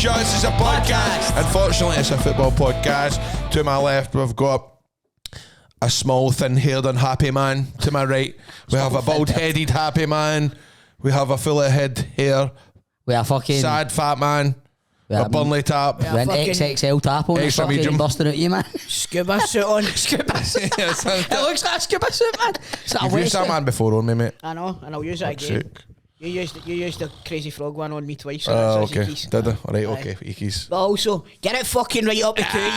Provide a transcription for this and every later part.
This is a podcast. Unfortunately, it's a football podcast. To my left, we've got a small, thin-haired, unhappy man. To my right, we have a bald-headed, happy man. We have a full-of-head hair. We are fucking sad, fat man. A Burnley tap. We an XXL tap on. Extra medium. Busting at you, man. Scuba suit on. Scuba suit. It looks like a scuba suit, man. You've used that man before on me, mate. I know, and I'll use it again. Sick. You used the crazy frog one on me twice. Oh, okay. Did I? Alright, okay. Eekies. But also, get it fucking right up the cooties.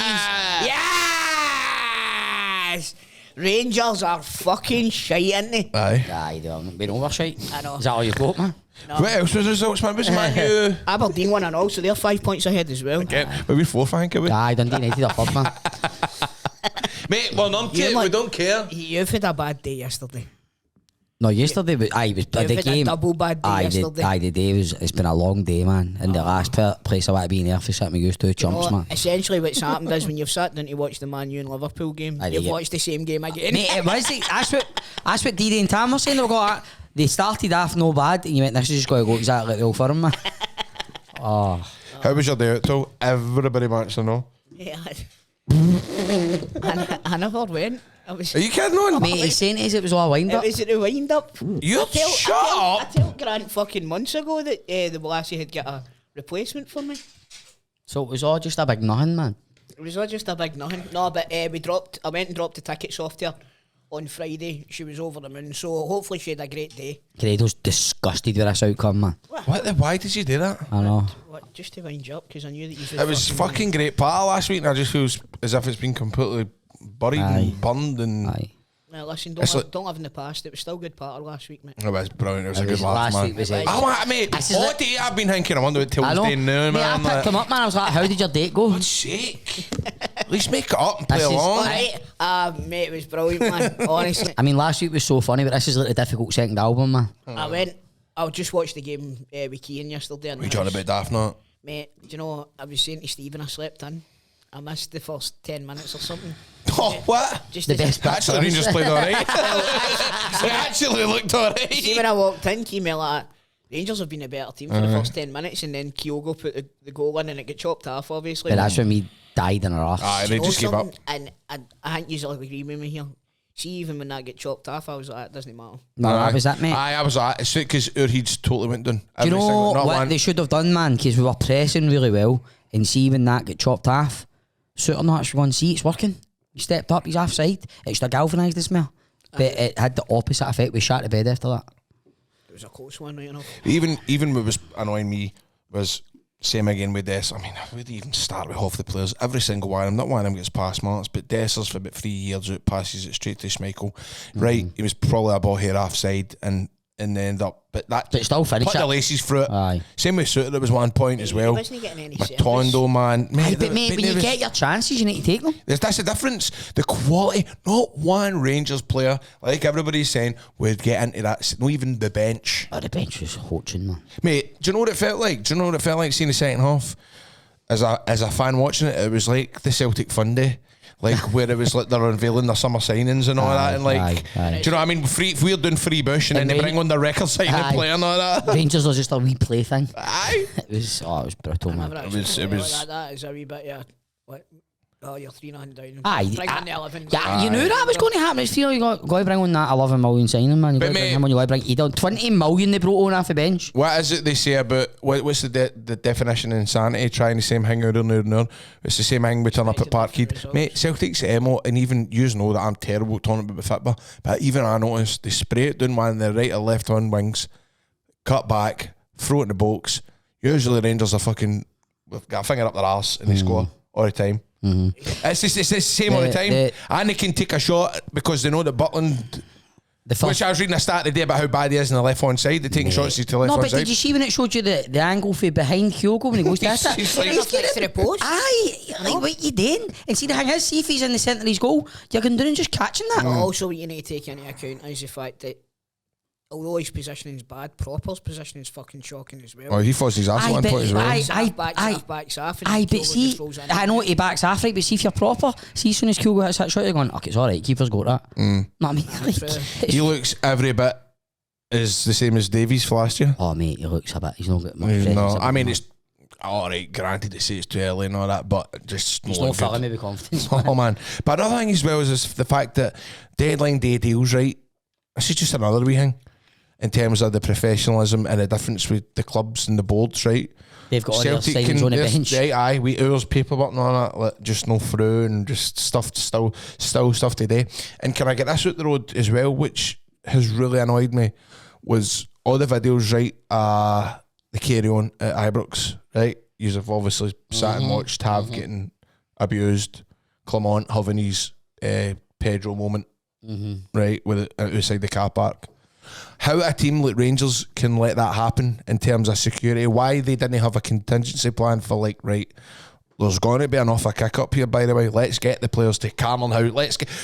Yes! Rangers are fucking shite, aren't they? Aye. They haven't been over shite. I know. Is that all you've got, man? No. What else was the results, man? Was Man U? Aberdeen won and all, so they're 5 points ahead as well. Okay. We're fourth, I think, are we? Aye, Dundee United are third, man. Mate, we don't care. You've had a bad day yesterday. No, yesterday, but aye, it was the You've had game. a double bad day yesterday. The day was. It's been a long day, man. And the last place I want to be in there for sitting with used to chumps, man. Essentially, what's happened is when you've sat down to watch the Man U and Liverpool game, you've watched the same game again. Mate, it was. That's what Didi and Tam were saying. They started off no bad, and you went, "This is just going to go exactly like the Old Firm, man." Oh, how was your day out till? Everybody wants to know. Yeah. I never went. Are you kidding on? Mate, he's saying it was all a wind up. It was a wind up. Shut up! I told Grant fucking months ago that the Lassie had got a replacement for me. So it was all just a big nothing, man. It was all just a big nothing. No, but I went and dropped the tickets off to her on Friday. She was over the moon, so hopefully she had a great day. Credo's disgusted with this outcome, man. Why did you do that? I know. What, just to wind you up, because I knew that you. It was fucking great part last week, and I just feel as if it's been completely buried and burned and. Aye. Well, listen, don't live in the past. It was still good part of last week, mate. It was brilliant. It was a good laugh, man. Week was mate, all day I've been thinking, I wonder what Till's doing now, man. I picked him up, man. I was like, how did your date go? God's sake. At least make it up and play along. Mate, it was brilliant, man. Honestly. I mean, last week was so funny, but this is like a difficult second album, man. I just watched the game with Keane yesterday. What are you talking about, Daft, not? Mate, do you know, I was saying to Stephen, I slept in. I missed the first 10 minutes or something. Oh, what? Just the best part. Actually, Rangers played alright. They actually looked alright. See, when I walked in, came like, Rangers have been a better team for the first 10 minutes, and then Kyogo put the goal in and it got chopped off, obviously. But that's when we died in our arse. Aye, they just gave up. And I think you agree with me here. See, even when that get chopped off, I was like, it doesn't matter. No, that was that, mate. Aye, I was like, it's because our heads totally went down. Do you know what they should have done, man? Because we were pressing really well, and see when that get chopped off, Suter not actually one see it's working. He stepped up, he's offside. It should have galvanised us more. But it had the opposite effect. We shot to bed after that. It was a close one, right enough. Even what was annoying me was same again with Des. I mean, I would even start with half the players. Every single one of them, not one of them gets past marks, but Dessers for about 3 years out passes it straight to Schmeichel. Right, he was probably a ball here offside and they end up, but still finished. Put the laces through it. Aye. Same with Suter, there was 1 point as well. He wasn't getting any Matondo, man. Mate, but when you get your chances, you need to take them. That's the difference. The quality. Not one Rangers player, like everybody's saying, would get into that. Not even the bench. Oh, the bench was hoaching, man. Mate, do you know what it felt like? Do you know what it felt like seeing the second half? As a fan watching it, it was like the Celtic Fun Day. like where it was like they're unveiling their summer signings and all that, and like, aye. do you know what I mean? If we're doing free bush and then they bring on the record signing player and all that. Rangers was just a wee play thing. Aye, It was brutal, man. It was. That is a wee bit, yeah. What? Oh, you're 3-9 down. Aye, Bring on the 11. Yeah, you knew that was going to happen. It's you got to bring on that 11 million signing, man. You got to bring him on. You got to bring. He done 20 million. They brought on off the bench. what is it they say about what's the definition of insanity? Trying the same thing over and over and over. It's the same thing we turn up at Parkhead, mate. Celtic's MO, and even you know that I'm terrible at talking about the football, but even I noticed they spray it down one of the right or left on wings, cut back, throw it in the box. Usually Rangers are fucking got a finger up their arse and they score all the time. It's the same all the time, and they can take a shot because they know that Butland. Which I was reading a stat today about how bad he is on the left hand side. They're taking shots to the left hand side. No, but did you see when it showed you the angle for behind Kyogo when he goes to hit it? He's next to the post. Aye, like what you doing? And see the thing is, see if he's in the centre of his goal, you're going down and just catching that. Also, what you need to take into account is the fact that although his positioning's bad, Proper's positioning's fucking shocking as well. Oh, he forced his ass at one point as well. Aye, but see, I know he backs off right, but see if you're Proper, see as soon as Kyogo hits that shot, you're going, okay, it's alright, keeper's got that. Know what I mean? He looks every bit is the same as Davies for last year. Oh mate, he looks a bit, he's not got much No, I mean, it's alright, granted to say it's too early and all that, but just he's not filling me with confidence. Oh man. But another thing as well is the fact that deadline day deals, right? This is just another wee thing in terms of the professionalism and the difference with the clubs and the boards, right? They've got all their signings on the bench. Right, aye, we hours paperwork and all that, like, just no through and just stuff, still stuff today. And can I get this out the road as well, which has really annoyed me, was all the videos, right, the carry on at Ibrox, right? You have obviously sat and watched Tav getting abused, Clement having his Pedro moment, right, with it outside the car park. How a team like Rangers can let that happen in terms of security, why they didn't have a contingency plan for like, right, there's going to be an offer kick up here, by the way, let's get the players to Cameron House,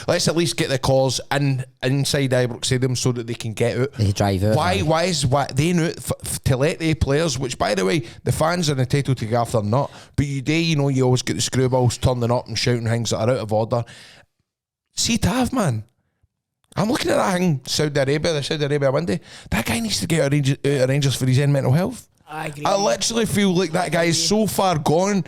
let's at least get the cause inside Ibrox Stadium so that they can get out. They drive out. Why they know to let the players, which by the way the fans are entitled to go after them, not, but you always get the screwballs turning up and shouting things that are out of order. See Tav, man, I'm looking at that thing, the Saudi Arabia window. That guy needs to get out of Rangers for his own mental health. I agree. I literally feel like that guy is so far gone.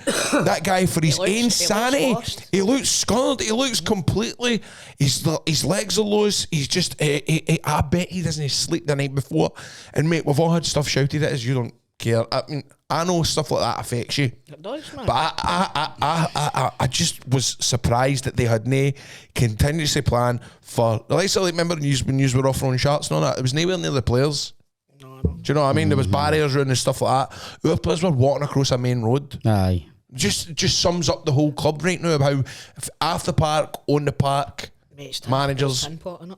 That guy for his own sanity. He looks scarred. He looks completely. His legs are loose. He's just. I bet he doesn't sleep the night before. And mate, we've all had stuff shouted at us. You don't care. I mean, I know stuff like that affects you. It does, man. But I just was surprised that they had no contingency plan for. Like remember when you were offering shots and all that. It was nowhere near the players. No. Do you know what I mean? There was barriers around and stuff like that. Our players were walking across a main road. Aye. Just sums up the whole club right now of how off the park, on the park, Mate, managers. Tin pot, innit?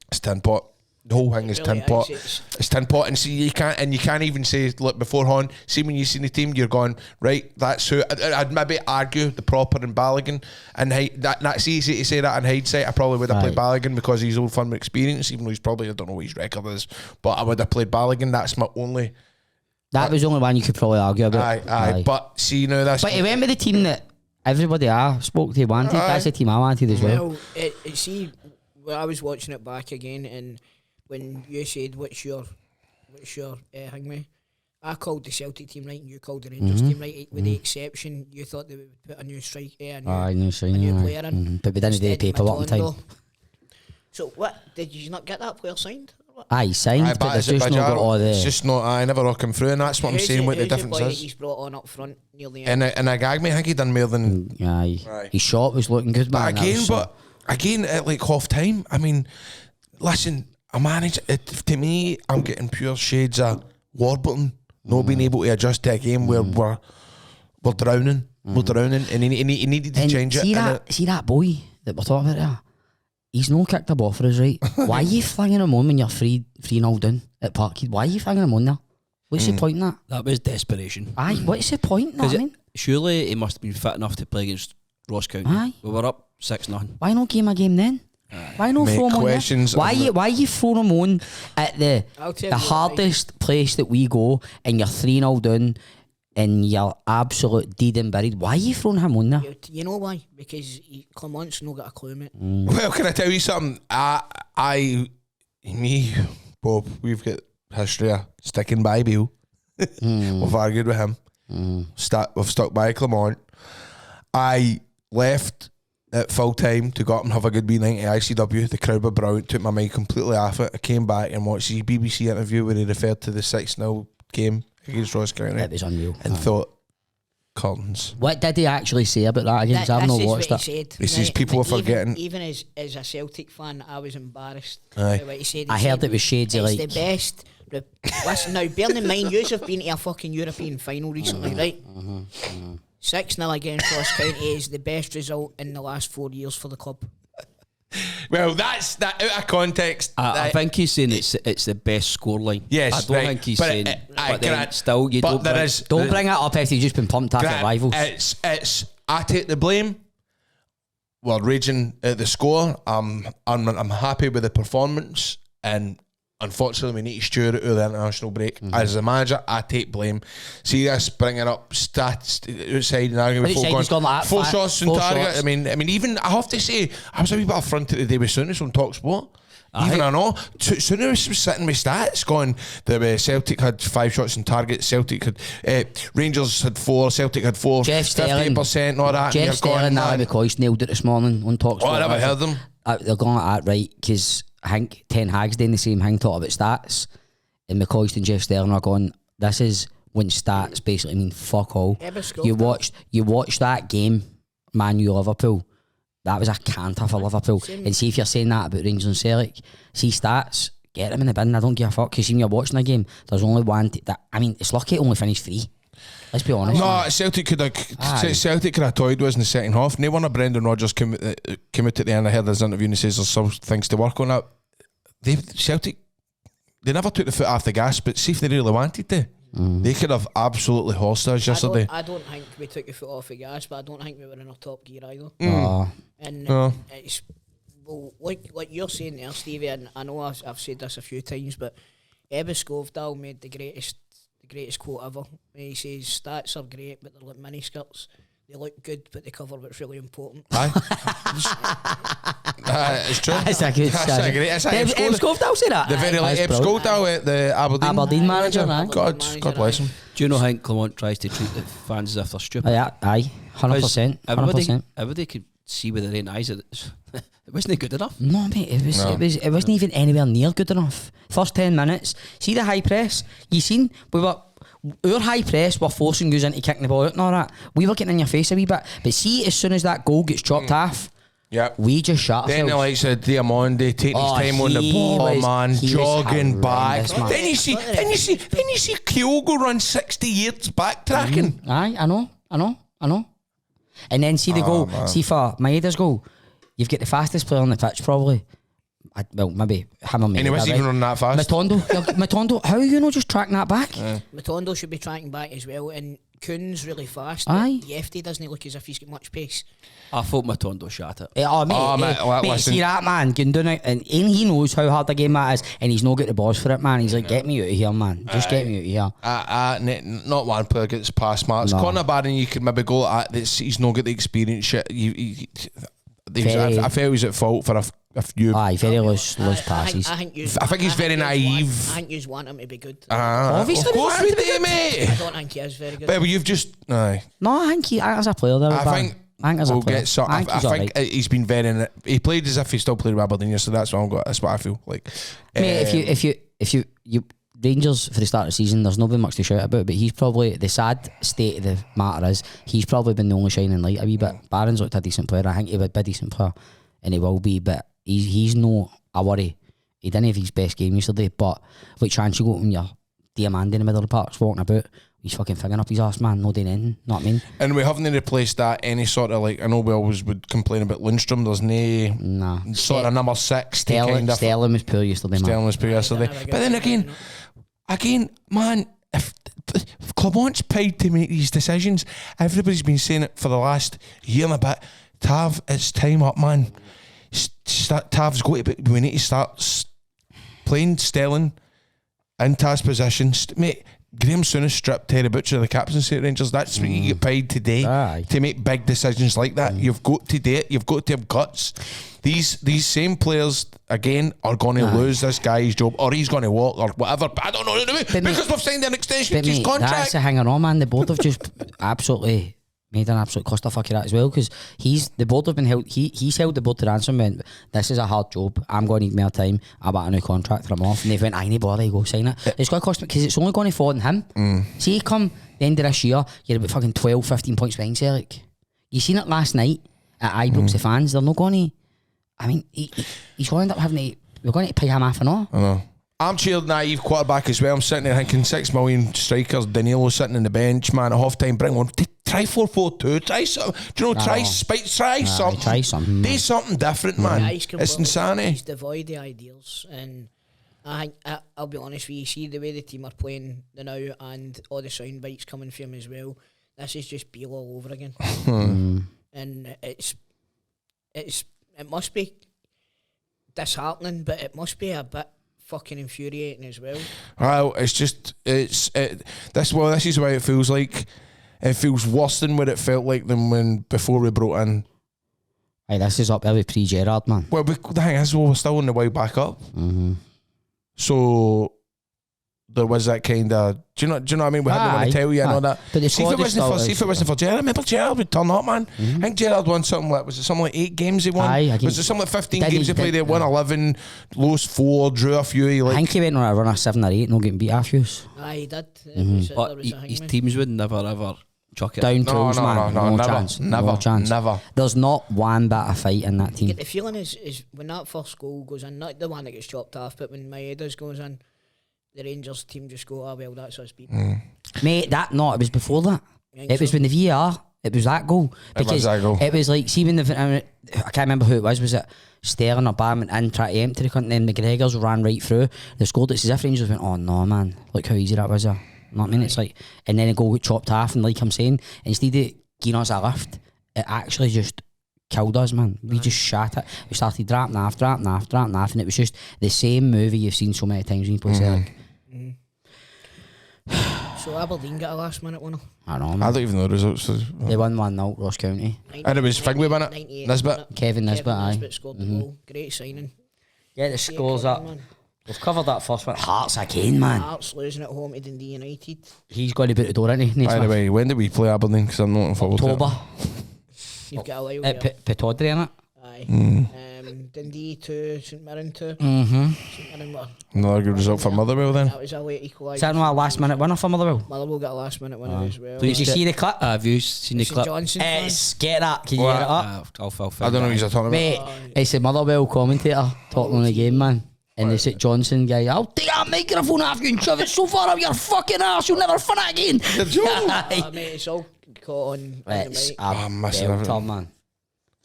It's tin pot. The whole thing is really tin pot. is. It's tin pot, and see you can't even say look beforehand. See when you see the team, you're going right. That's who. I'd maybe argue the Proper and Balogun, and that's easy to say that in hindsight. I probably would have played Balogun because he's old firm experience, even though he's probably, I don't know what his record is, but I would have played Balogun. That's my only. That was the only one you could probably argue about. Aye. But see now that's. But he went with the team that everybody spoke to wanted. That's the team I wanted as well. Well, see, I was watching it back again, and when you said what's your hangman, I called the Celtic team right, and you called the Rangers team right. With the exception, you thought they would put a new strike, a new player in. But we didn't do the paperwork in time. So what? Did you not get that player signed? He signed, but there's just not got all the. It's just not. I never come through, and that's what I'm saying. What the difference is. He's brought on up front near the end. And I gag me. I think he done more than. His shot was looking good, man. But again, at like half time, I mean, listen, a manager. To me, I'm getting pure shades of Warburton not being able to adjust to a game where we're drowning. We're drowning, and he needed to change it. See that boy that we're talking about there? He's no kicked a ball for us, right? Why are you flinging him on when you're 3-0 down at Parkhead? Why are you flinging him on there? What's the point in that? That was desperation. Aye, what's the point in that, I mean? Surely he must have been fit enough to play against Ross County. Aye. We were up 6-0. Why not give him a game then? Why not throw him on there? Why you throw him on at the hardest place that we go and you're 3-0 down and you're absolute dead and buried. Why are you throwing him on there? You know why? Because Clement's not got a clue, mate. Well, can I tell you something? Me, Bob, we've got history of sticking by Bill. We've argued with him. We've stuck by Clement. I left at full time to go up and have a good wee night at ICW. The crowd were brilliant, took my mind completely off it. I came back and watched the BBC interview where he referred to the 6-0 game against Ross County. It was unreal. And thought, curtains. What did he actually say about that again? 'Cause I've not watched it. He says people are forgetting. Even as a Celtic fan, I was embarrassed Aye. by what he said. I heard it was shades of it's like... the best. Listen now, bearing in mind, you have been to a fucking European final recently, right? 6-0 against Ross County is the best result in the last 4 years for the club. Well, that's that out of context. I think he's saying it's the best scoreline. Yes, I don't think he's saying. But then still, you don't. Don't bring it up if you've just been pumped after rivals. It's I take the blame. We're raging at the score. I'm happy with the performance, and unfortunately we need to steer it to the international break. As a manager, I take blame. See us bringing up stats outside and arguing with folk going 4 shots on target. Shots. I mean, even I have to say, I was a wee bit affronted today with Souness on Talk Sport. Even I know Souness was sitting with stats going the Celtic had 5 shots on target, Celtic had Rangers had 4, Celtic had 4, Jeff Sterling, 50% and all that. Jeff Sterling and Ally McCoy's nailed it this morning on Talk Sport. I never heard them. They're going like that, right? Because I think Ten Hag's doing the same thing, talking about stats, and McCoy and Jeff Sterling are going, this is when stats basically mean fuck all. You watched that game, Man U Liverpool, that was a canter for Liverpool. And see if you're saying that about Rangers and Celtic, see stats, get them in the bin, I don't give a fuck. Because when you're watching a game, there's only one it's lucky it only finished 3. Let's be honest. No, Celtic could have toyed with us in the second half. No one of Brendan Rodgers came out at the end. I heard his interview and he says there's some things to work on. That Celtic, they never took the foot off the gas, but see if they really wanted to, they could have absolutely horsed us yesterday. I don't think we took the foot off the gas, but I don't think we were in our top gear either. And it's like you're saying there, Stevie, and I know I've said this a few times, but Ebba Scovdale made the greatest quote ever. He says stats are great, but they're like mini skirts. They look good, but they cover what's really important. Aye. It's true. That's a good That's Eb Scovdale said that? The very Eb Scovdale, the Aberdeen manager. God bless him. Do you know how Clement tries to treat the fans as if they're stupid? Aye, 100%. Everybody could see with their own eyes that it wasn't good enough. No, mate, it wasn't even anywhere near good enough. First 10 minutes, see the high press. You seen our high press were forcing us into kicking the ball out and all that. We were getting in your face a wee bit, but see, as soon as that goal gets chopped off, we just shut Then ourselves. the likes of Diamondi taking his time on the ball, man, jogging back. Man. Then you see Kyogo run 60 yards backtracking. Aye, I know. And then see the goal. Man. See for Maeda's goal, you've got the fastest player on the pitch probably. Maybe him or me. And he wasn't even running that fast. Matondo, how are you not just tracking that back? Matondo should be tracking back as well, and Kuhn's really fast. Aye. Yefty doesn't look as if he's got much pace. I thought Matondo shot it. Mate, see that man going down it, and he knows how hard the game that is, and he's not got the balls for it, man. He's like, get me out of here, man. Just get me out of here. Not one player gets past marks. No. Conor Barron, you could maybe go at this. He's not got the experience. Shit. I felt he was at fault for a few. Aye, very loose passes. I think he's very naive. I think you want him to be good. Obviously, of course we do, mate. I don't think he is very good. But you've just aye. No, I think he as a player there. I think we'll get some. I think he's been very. He played as if he still played with Aberdeen, so that's what that's what I feel like. Mate, if you Rangers for the start of the season, there's not been much to shout about, but he's probably the sad state of the matter is he's probably been the only shining light a wee bit. Barron's looked a decent player. I think he would be a decent player, and he will be, but he's no a worry. He didn't have his best game yesterday, but what chance you got when you're Diamandi in the middle of the park walking about? He's fucking fingering up his ass, man. No doing anything. Know what I mean? And we haven't replaced that any sort of like. I know we always would complain about Lundstrom. There's no sort of number 6. Sterling was poor yesterday, man. Sterling was poor yesterday. But then again, man, if Clement's paid to make these decisions, everybody's been saying it for the last year and a bit. Tav, it's time up, man. Tav's got to be. We need to start playing Sterling in Tav's position. Mate, Graham Souness stripped Terry Butcher of the captaincy at Rangers. That's what you get paid today Aye. to make big decisions like that. You've got to do it. You've got to have guts. These same players again are going to lose this guy's job, or he's going to walk, or whatever. But I don't know because we've signed an extension to his contract. That's a hanger on, man. The board have just absolutely made an absolute clusterfuck of that as well, because the board have been held. He's held the board to ransom. Went, this is a hard job. I'm going to need more time. I want a new contract, or I'm off. And they went, I need bother, go sign it. It's going to cost me, because it's only going to fall on him. See, come the end of this year, you're about fucking 12, 15 points behind Celtic. You seen it last night at Ibrox. The fans, they're not going to. I mean, he's going to end up having to. We're going to pay him half an hour. I know. Armchair naive quarterback as well. I'm sitting there thinking 6 million strikers. Danilo sitting on the bench, man. At half time, bring one. Try 4-4-2. Try something. Do you know? Try spikes. Try something. Try something. Do something different, man. It's insanity. He's devoid of ideals, and I'll be honest with you. See the way the team are playing now, and all the sound bites coming from him as well. This is just Beale all over again, and it must be disheartening, but it must be a bit fucking infuriating as well. Well, it's just this is why it feels like. It feels worse than what it felt like than before we brought in. Aye, this is up there with pre-Gerrard, man. Well, the thing is, we're still on the way back up. So there was that kind of. Do you know what I mean? We had no one to tell you and all that. But See if it wasn't for Gerrard. Remember Gerrard would turn up, man. I think Gerrard won something like, was it something like 8 games he won? Aye, was it something like 15 games he played? He won 11, lost 4, drew a few. I think he went on a run of 7 or 8, not getting beat half years. Aye, he did. But his teams would never ever chuck it. Down tools, man. No never, chance. never, No chance. never. There's not one bit of fight in that You team. get the feeling is when that first goal goes in, not the one that gets chopped off, but when Maeda's goes in, the Rangers team just go, oh well, that's us people. Mate, it was before that. It was when the VAR, it was that goal. Because it was like, see when I can't remember who it was it Sterling or Barman in, trying to empty the cunt, and then McGregor's ran right through. They scored. It's as if Rangers went, oh no man, look how easy that was. You know what I mean? It's like, and then a goal got chopped off, and like I'm saying, instead of giving us a lift, it actually just killed us, man. We just shat it. We started dropping off, and it was just the same movie you've seen so many times when you play Celtic. So Aberdeen got a last minute winner. I don't know, man. I don't even know the results. They won 1-0, Ross County. And it was Fingway won it. Nisbet. Kevin Nisbet, aye. Nisbet scored the goal. Great signing. Get the scores up. We've covered that first one. Hearts again, man. Hearts losing at home to Dundee United. He's going to be at the door, isn't he? By the way, when did we play Aberdeen? Because I'm not looking forward to it. October. You've got a while At there. Pittodrie, innit? Aye. Dundee 2, St Mirren 2. St Mirren were. Another good result for Motherwell then. That was a late equaliser. Is that not a last minute winner for Motherwell? Motherwell got a last minute winner as well. Did you see the clip? Have you seen the It's a clip? Johnson fan. Get that. Can you get it up? I don't know who you're talking about. Mate, it's a Motherwell commentator talking on the game, man. And it's at Johnson guy, I'll take that microphone off you and shove it so far up your fucking arse, you'll never fun it again. Mate, it's all caught on the It's mic. a missing everything. belter, man.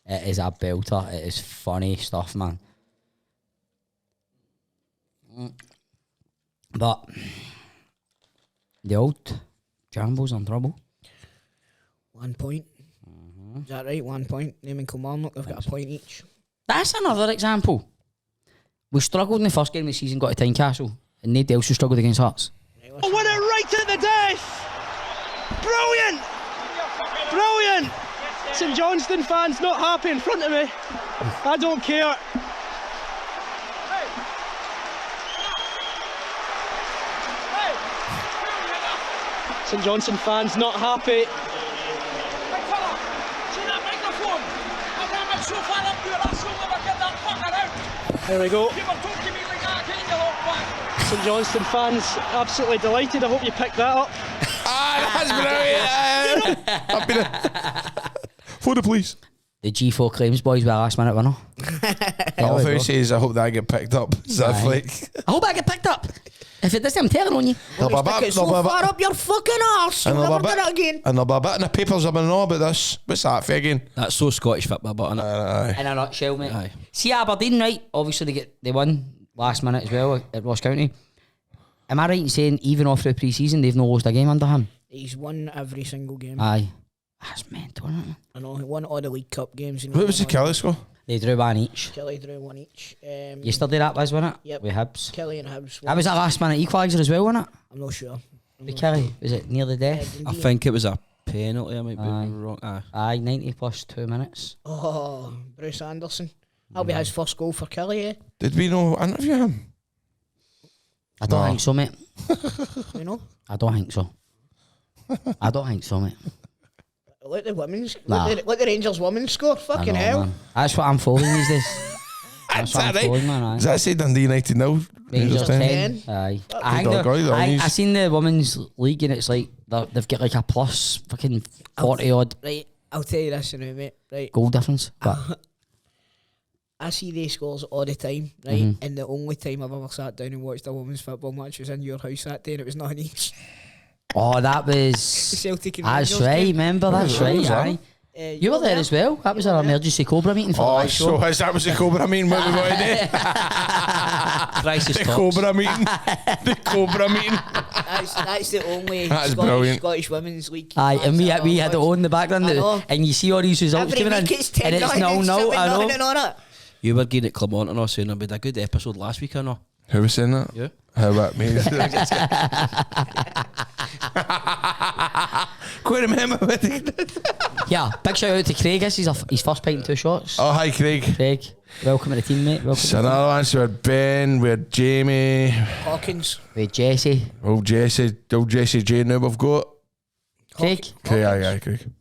It is a belter. It is funny stuff, man. But the old Jambos in trouble. 1 point. Is that right? 1 point. Name and Kilmarnock, they've got a point each. That's another example. We struggled in the first game of the season, got to Tynecastle, and nobody else who struggled against Hearts. Win it right at the death! Brilliant! Brilliant! St Johnstone fans not happy in front of me. I don't care. St Johnstone fans not happy. There we go. St Johnstone fans absolutely delighted. I hope you picked that up. That's brilliant. I've been for the police. The G4 Claims boys were a last minute winner. All who says I hope that I get picked up. Is that like? I hope I get picked up. If it doesn't, I'm telling on you. It's so far up your fucking arse. You'll never do it again. And there'll be a bit in the papers I've been know about this. What's that for again? That's so Scottish football, but In a nutshell, mate. Aye. See Aberdeen, right? Obviously they won last minute as well at Ross County. Am I right in saying even off the pre-season they've not lost a game under him? He's won every single game. Aye. That's mental, isn't it? I know, he won all the League Cup games. What was the Kelly score? They drew one each. Kelly drew one each. Yesterday that was, wasn't it? Yep. With Hibs. Kelly and Hibs. That was a last minute equaliser as well, wasn't it? I'm not sure. With Kelly, was it near the death? I think it was a penalty. I might be Aye. wrong. Aye, 90 plus 2 minutes. Oh, Bruce Anderson. That'll be his first goal for Kelly, eh? Did we not interview him? I don't No. think so, mate. You know? I don't think so. I don't think so, mate. Let the women's, Nah. let the Rangers women score. I Fucking know, hell. man. That's what I'm following these days. That's what I'm that right? following, man. Aye. Does that say Dundee United now? Rangers 10. 10. Aye. Fuck. I think Good dog, they're- right, I Donnies. seen the women's league and it's like they've got like a plus fucking 40 odd Right, I'll tell you this now, mate. Right, goal difference. But I see they scores all the time, right? Mhm. And the only time I've ever sat down and watched a women's football match was in your house that day, and it was not East. oh, that The was. Celtic and That's Rangers right. game. Remember, that's was right. that? Aye. You were there as well. That was our emergency Cobra meeting for the Oh, live so show. is that was the Cobra meeting what we wanted to do? Crisis The talks. Cobra meeting. The Cobra meeting. That's the only That is brilliant. Scottish Women's League. Aye, and we match we I've had it watched. on in the background, I know. and you see all these results Every coming in, week it's 10 and it's 9 no, and 7 I know. and on it. You were getting at Clermont and all saying it'd been a good episode last week or no? Who was saying that? Yeah. How about me? Quite remember what he did. Yeah, big shout out to Craig. This is his first pint in 2 shots. Oh, hi, Craig. Craig, welcome to the team, mate. Welcome. So another one, so we had Ben, we had Jamie, Hawkins. With Jesse, old Jesse J now we've got. Craig. Craig, aye, Craig.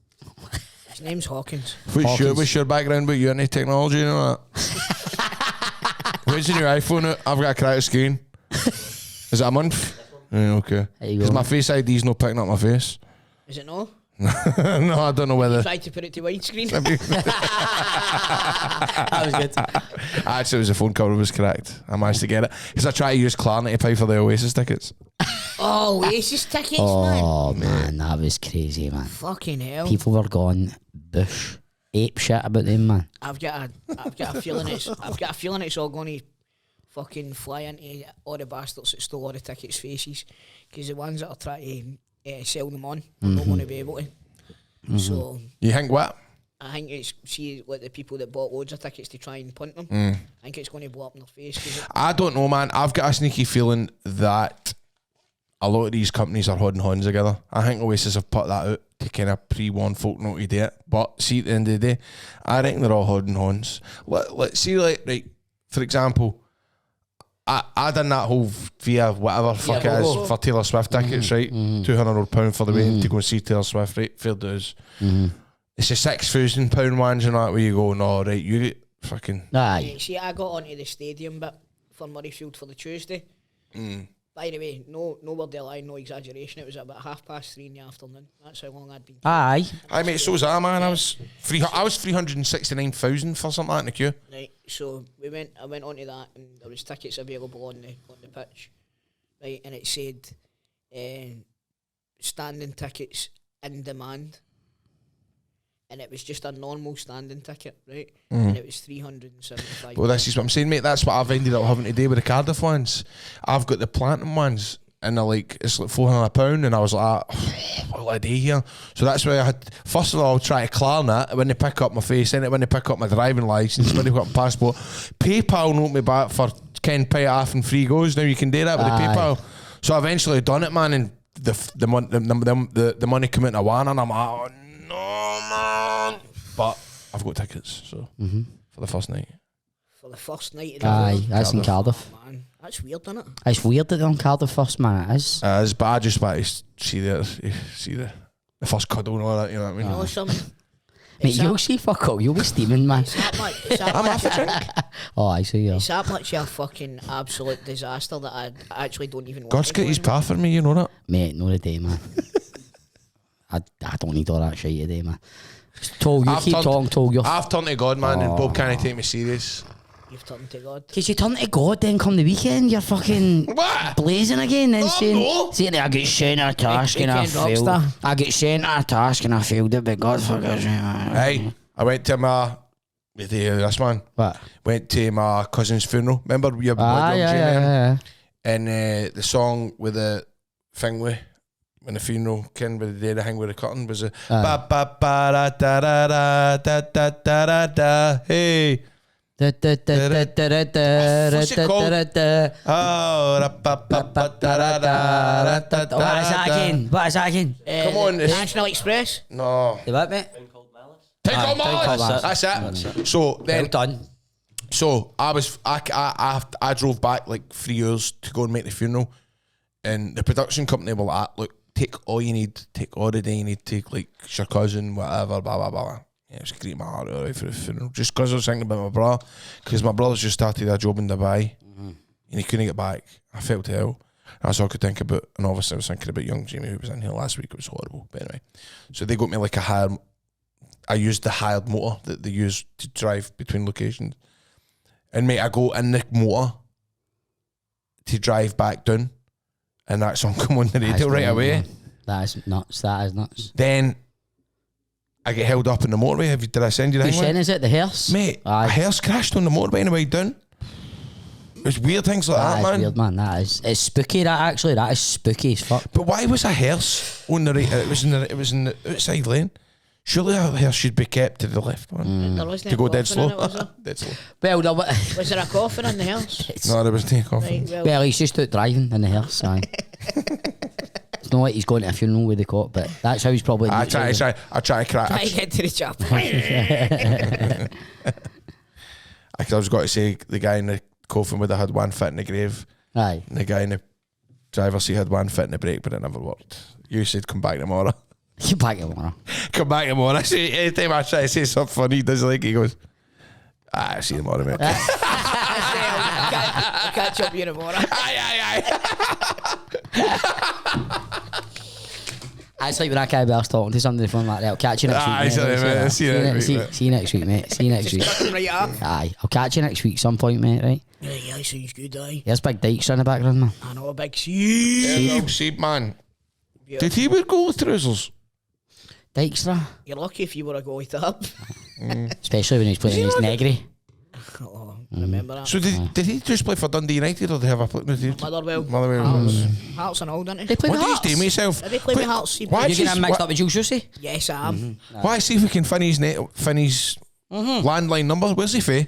His name's Hawkins. What's your background with you into technology and all that? What's in your iPhone? I've got a cracked screen. Is it a month? Yeah, okay. There you Because go. my Face ID's not picking up my face. Is it no? No, I don't know whether. Tried to put it to widescreen. That was good. Actually, it was a phone cover was correct. I managed to get it because I tried to use Klarna to pay for the Oasis tickets. Oh, Oasis tickets, man. Oh man, that was crazy, man. Fucking hell. People were gone bush ape shit about them, man. I've got a feeling it's all going to fucking fly into all the bastards that stole all the tickets' faces, because the ones that are trying to sell them on are not going to be able to. So You think what? I think it's like the people that bought loads of tickets to try and punt them. I think it's going to blow up in their face. 'Cause I don't know, man. I've got a sneaky feeling that a lot of these companies are holding hands together. I think Oasis have put that out to kind of pre-warn folk not to do it. But see, at the end of the day, I reckon they're all holding hands. Let's see, like, right, for example, I done that whole via whatever fuck it is for Taylor Swift tickets, right? £200 for the way to go and see Taylor Swift, right? Fair dues. It's the £6,000 ones and that where you go, no, right, you get fucking. Aye. see, I got onto the stadium bit for Murrayfield for the Tuesday. By the way, no word of lie, no exaggeration. It was about 3:30 in the afternoon. That's how long I'd been. Aye. I mate, so was I, man. I was 369,000 for something like that in the queue. Right, so I went onto that, and there was tickets available on the pitch, right, and it said standing tickets in demand, and it was just a normal standing ticket, right, and it was £375. Well, this is what I'm saying, mate. That's what I've ended up having to do with the Cardiff ones. I've got the Platinum ones, and they're like, it's like £400, and I was like, what will I do here? So that's why I had, first of all, try to Klarna it when they pick up my face, in it when they pick up my driving licence, when they pick up my passport. PayPal wrote me back for £10 off and free goes. Now you can do that with the PayPal. So I eventually done it, man, and the money came into one, and I'm like, oh no, man. But I've got tickets, so for the first night. For the first night of the Aye, tour. that's in Cardiff. Oh, man, that's weird, isn't it? It's weird that they're on Cardiff first, man. It is. But I just want to see the first cuddle and all that, you know what I mean? You know something? Mate, you'll see fuck all. You'll be steaming, man. It's that much. It's that I'm much. half a drink. Oh, I see you. It's that much of a fucking absolute disaster that I actually don't even. God's want to got go his anymore. path for me, you know that? Mate, no the day, man. I don't need all that shit today, man. Told you, I've keep turned- talking, told you. I've turned to God, man, and Bob can't take me serious. You've turned to God. Because you turn to God, then come the weekend, you're fucking What? blazing again, then Oh, saying, no. saying I get sent a task and I Weekend failed. rockstar. I get sent a task and I failed it, but God forgives me. Hey, I went to my, with this man, What? went to my cousin's funeral. Remember your Ah, young Jamie? yeah. And the song with the thing with, when the funeral, Ken, with the day the hang with the curtain was a ba ba ba da da da da da da da da da hey. What's it called? What is that again? Come on. National Express. No. You what, mate? Take on Called Mars. Mars. That's it. So Well then, done. so I drove back like 3 years to go and make the funeral, and the production company were like, look, take all you need, take all the day you need, take like your cousin, whatever, blah blah blah. Yeah, it was great, my heart out for the funeral, just because I was thinking about my brother, because my brother's just started a job in Dubai, and he couldn't get back. I felt hell. That's all I could think about, and obviously I was thinking about young Jamie who was in here last week. It was horrible, but anyway. So they got me like I used the hired motor that they use to drive between locations. And mate, I go in the motor to drive back down, and that song come on the radio right away. That is nuts. That is nuts. Then I get held up in the motorway. Did I send you that? You saying is it the hearse? Mate, Aye. a hearse crashed on the motorway on the way down. It's weird things like that, That is man. weird, man. That is. It's spooky. That actually. That is spooky as fuck. But why was a hearse on the right? It was in the outside lane. Surely a hearse should be kept to the left one There wasn't to a go dead coffin slow. in it, was there? Dead slow. Well, no, Was there a coffin in the house? No, there was no coffin. Right, well, well, he's just out driving in the hearse. Aye. It's not like he's going to a funeral with the cop, but that's how he's probably. I try to crack. try to get to the chapel. I was got to say the guy in the coffin would have had one foot in the grave, Aye. and the guy in the driver's seat had one foot in the brake, but it never worked. You said come back tomorrow. You back it, man. Come back tomorrow. I say anytime I try to say something funny, he doesn't like it. He goes, "I see you tomorrow, mate." I'll catch up with you tomorrow. Aye. It's like when I can't be talking to somebody from like that. I'll catch you next week. Aye, mate. sorry, mate. See you next week, mate. See you next week, mate. See you next week. Just right up. Aye, I'll catch you next week some point, mate. Right? Yeah, sounds good, aye. There's big Dykstra in the background, man. I know a big sea. Seed man. Did he wear gold trousers? Dykstra, You're lucky if you were a goalie top. especially when he's playing his Negri. Oh, remember that. So did he just play for Dundee United, or did he have a play? Motherwell. Motherwell. Hearts and all, didn't They he? play What with do you Hearts. do myself? Did they play with Hearts? Why You is get him mixed up with Jules Jussi? Yes, I am. Why see if we can find his landline number? Where's he for?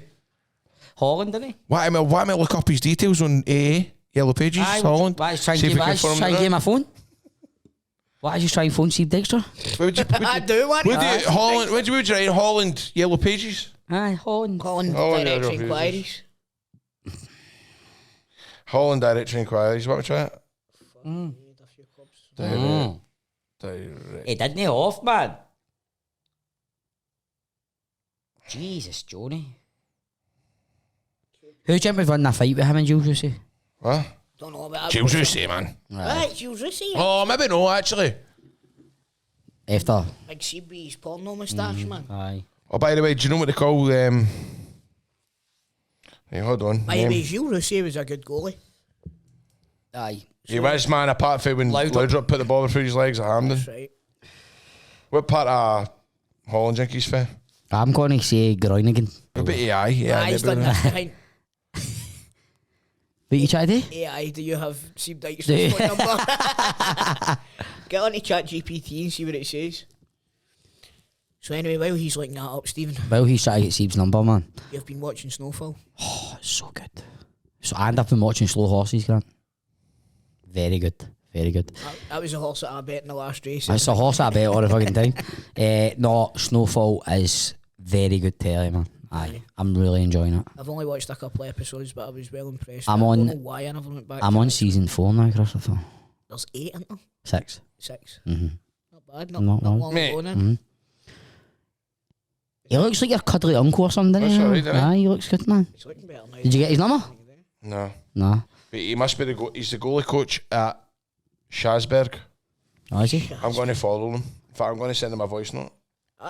Holland, didn't he? Why am I look up his details on AA Yellow Pages? Holland. Why is trying See to if we can phone him give now. my phone? Why is he trying to phone Steve Dykstra? I do want Holland? Would you write Holland Yellow Pages? Aye, Holland. Colin, Oh, direct no, inquiries. Holland Directory Inquiries. What we try it? Direct. He didn't he off, man. Jesus, Johnny. Who do you think we've won that fight with him and Jules Jussi? What? Don't know about Jules Jussi, man. Right, Jules Jussi. Oh, maybe no, actually. After. Big CB's porno moustache, man. Aye. Oh, by the way, do you know what they call hey, hold on. By the way, Jules Jussi was a good goalie. Aye. He was, man, apart from when Loudrup put the ball through his legs at Hampden. That's right. What part of Holland think he's for? I'm going to say Groningen. A bit AI, yeah. He's done this behind. What you try to do? AI, do you have Steve Dykstra's phone number? Get on to ChatGPT and see what it says. So anyway, while he's looking that up, Stephen, Well, he's trying to get Steve's number, man. you've been watching Snowfall. Oh, it's so good. So, and I've been watching Slow Horses, Grant. Very good. Very good. That was a horse that I bet in the last race. It's a horse I bet all the fucking time. No, Snowfall is very good telly, man. Aye, I'm really enjoying it. I've only watched a couple of episodes, but I was well impressed. I'm I on- don't know why I never went back. I'm to on it. season 4 now, Christopher. There's 8 in there. 6. 6. Mm-hmm. Not bad. Not Not bad. long Mate. ago then. Mm-hmm. He looks like your cuddly uncle or something, doesn't That's he? alright, doesn't he? Aye, he looks good, man. He's looking better now. Did you get his number? No. No. But he must be he's the goalie coach at Shasberg. Oh, is he? I'm going to follow him. In fact, I'm going to send him a voice note.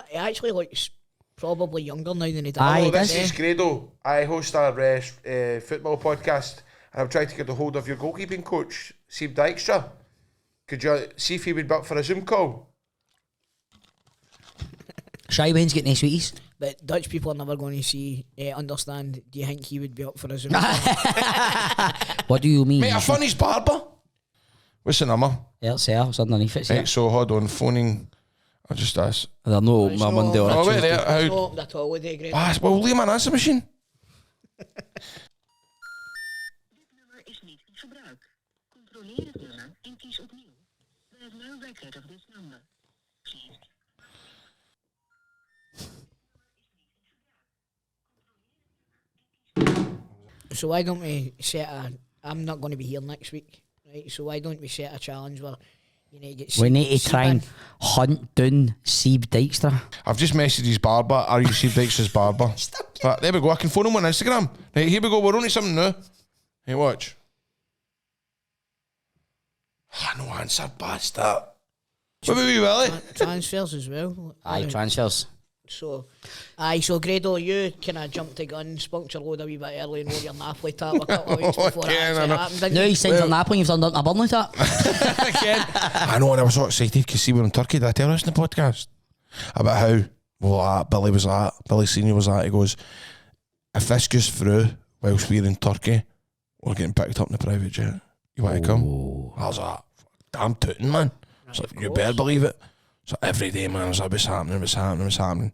He actually looks probably younger now than he did. Aye, Oh, he this does. is Grado. I host a football podcast, and I've tried to get a hold of your goalkeeping coach, Steve Dykstra. Could you see if he would be up for a Zoom call? Shy Wayne's getting his sweeties. But Dutch people are never going to understand. Do you think he would be up for a Zoom? What do you mean? Mate, I found his barber. What's the number? It's underneath it. Right, so hold on, phoning. I'll just ask. They're no It's my not- Monday or Oh, a wait Tuesday. there. It's How? not at all, would they, Greg? Well, leave him an answer machine. Dit nummer is niet in gebruik. Controleer het nummer en kies opnieuw. We have no record of this number. Please. So why don't we set a... I'm not going to be here next week, right? So why don't we set a challenge where you need to get... We need to try and hunt down Seb Dykstra. I've just messaged his barber. Are you Steve Dykstra's barber? But there we go. I can phone him on Instagram. Right, here we go. We're on to something now. Hey, watch. No answer, bastard. Wait, Willie. Transfers as well. Aye, transfers. So Grado, you kind of jumped the gun, spunked your load a wee bit early and wore your Napoli tap a couple of weeks before Again, that I know. happened. Now he's signed for Napoli, you've done a Burnley tap. I know, and I was so excited because see, we're in Turkey. Did I tell us in the podcast about how Billy was like, Billy Senior was like, he goes, if this goes through whilst we're in Turkey, we're getting picked up in the private jet. You want to come? I was like, damn tootin', man. I was like, you better believe it. So every day, man, I was like, what's happening?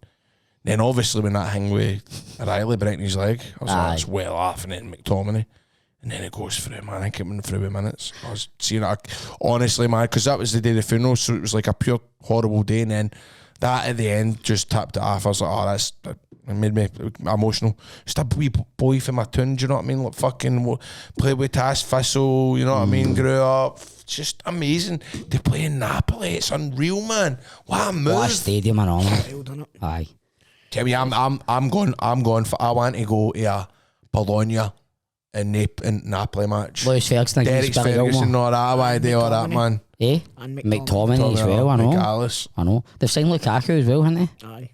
Then obviously when that thing with Riley breaking his leg, I was like, it's well off, and then McTominay. And then it goes through, man. I think it went through with minutes. I was seeing it, honestly, man, because that was the day of the funeral, so it was like a pure horrible day. And then that at the end just tapped it off. I was like, it made me emotional. Just a wee boy from my town, do you know what I mean? Like fucking play with Tass Thistle, you know what I mean? Grew up. Just amazing. They play in Napoli. It's unreal, man. What a move. What a stadium and all. Well done it. Aye. Tell me, I'm going for. I want to go to a Bologna and Napoli match. Lewis Ferguson, Derek Ferguson, all that. I want to do all that, man. Eh? And McTominay as well, I know. McAllis. I know. They've signed Lukaku as well, haven't they? Aye.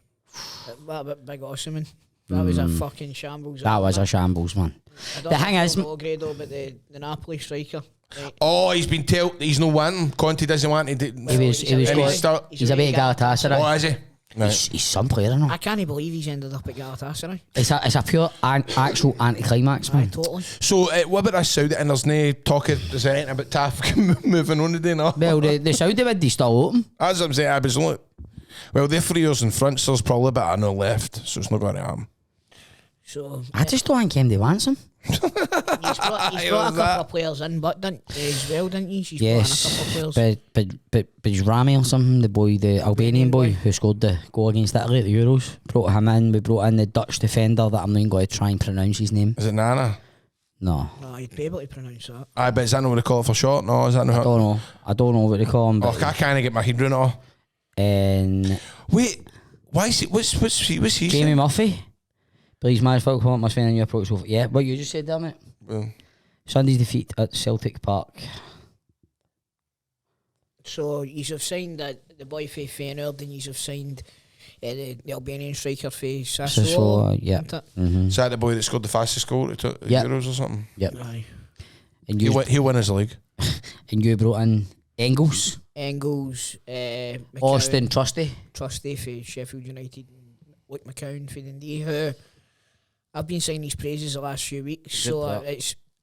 What about Big Osimhen? That was a fucking shambles. That was a shambles, man. The thing is, Grado, but the Napoli striker. Right. Oh, he's been told he's no wanting. Conte doesn't want to do. He's a bit of Galatasaray. Oh, is he? Right. He's some player, no? I can't believe he's ended up at Galatasaray. It's a pure actual anticlimax, Aye, man. totally. So, what about this Saudi? And there's no talk about Taff moving on today, no? Well, the Saudi bid still open. As I'm saying, I was only. Well, they're 3 years in front, so there's probably a bit of no left, so it's not going to happen. So I just don't think MD wants him. he's brought a couple of players in, but didn't he? He's brought in a couple of players. But he's Rami or something, the Albanian boy who scored the goal against Italy at the Euros. Brought him in. We brought in the Dutch defender that I'm not even going to try and pronounce his name. Is it Nana? No. No, he'd be able to pronounce that. Aye, but is that not what they call it for short? No, is that not? I don't know what they call him. Oh, I can't get my head around it all. And wait, why is it? What's he? Jamie Murphy. Please, my fault. Come on, my friend, your approach. Yeah, what you just said, damn it. Well, Sunday's defeat at Celtic Park. So you have signed the boy for Feyenoord, and you have signed the Albanian striker for Sassuolo. Yeah. is that the boy that scored the fastest goal at Euros or something? Yep. Aye. And He'll win his league. and you brought in Engels, McCown, Austin Trusty for Sheffield United, Luke McCown for Dundee, who I've been singing his praises the last few weeks,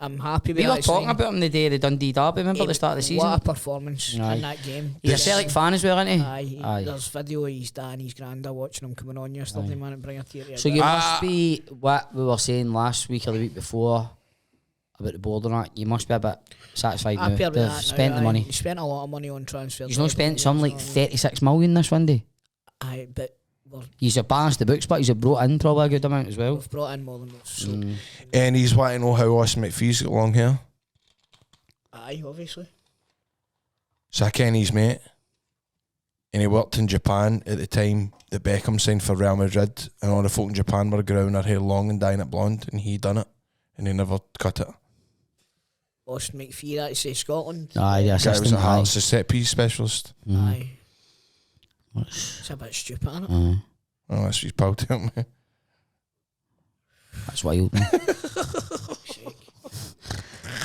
I'm happy with We that. were talking about him the day of the Dundee derby, remember at the start of the season? What a performance in that game. He's a Celtic fan as well, isn't he? Aye. There's video of his dad and his granda watching him coming on yesterday, man, and bring a tear to your So eye. you must be, what we were saying last week or the week before about the board and that, you must be a bit satisfied now. Happy with They've that spent now, the money. He spent a lot of money on transfers. He's not spent some like 36 million this window. Aye, but He's a balanced the books, but he's brought in probably a good amount as well. we've brought in more than us. So. And he's wanting to know how Austin McPhee's got long hair. Aye, obviously. So I ken his mate, and he worked in Japan at the time that Beckham signed for Real Madrid, and all the folk in Japan were growing their hair long and dyeing it blonde, and he done it, and he never cut it. Austin McPhee, that's Scotland. Aye, the Guy was assistant. a heart set piece specialist. Aye. It's a bit stupid, isn't it? Aye. Oh, that's what he's pal to me. That's wild. Man.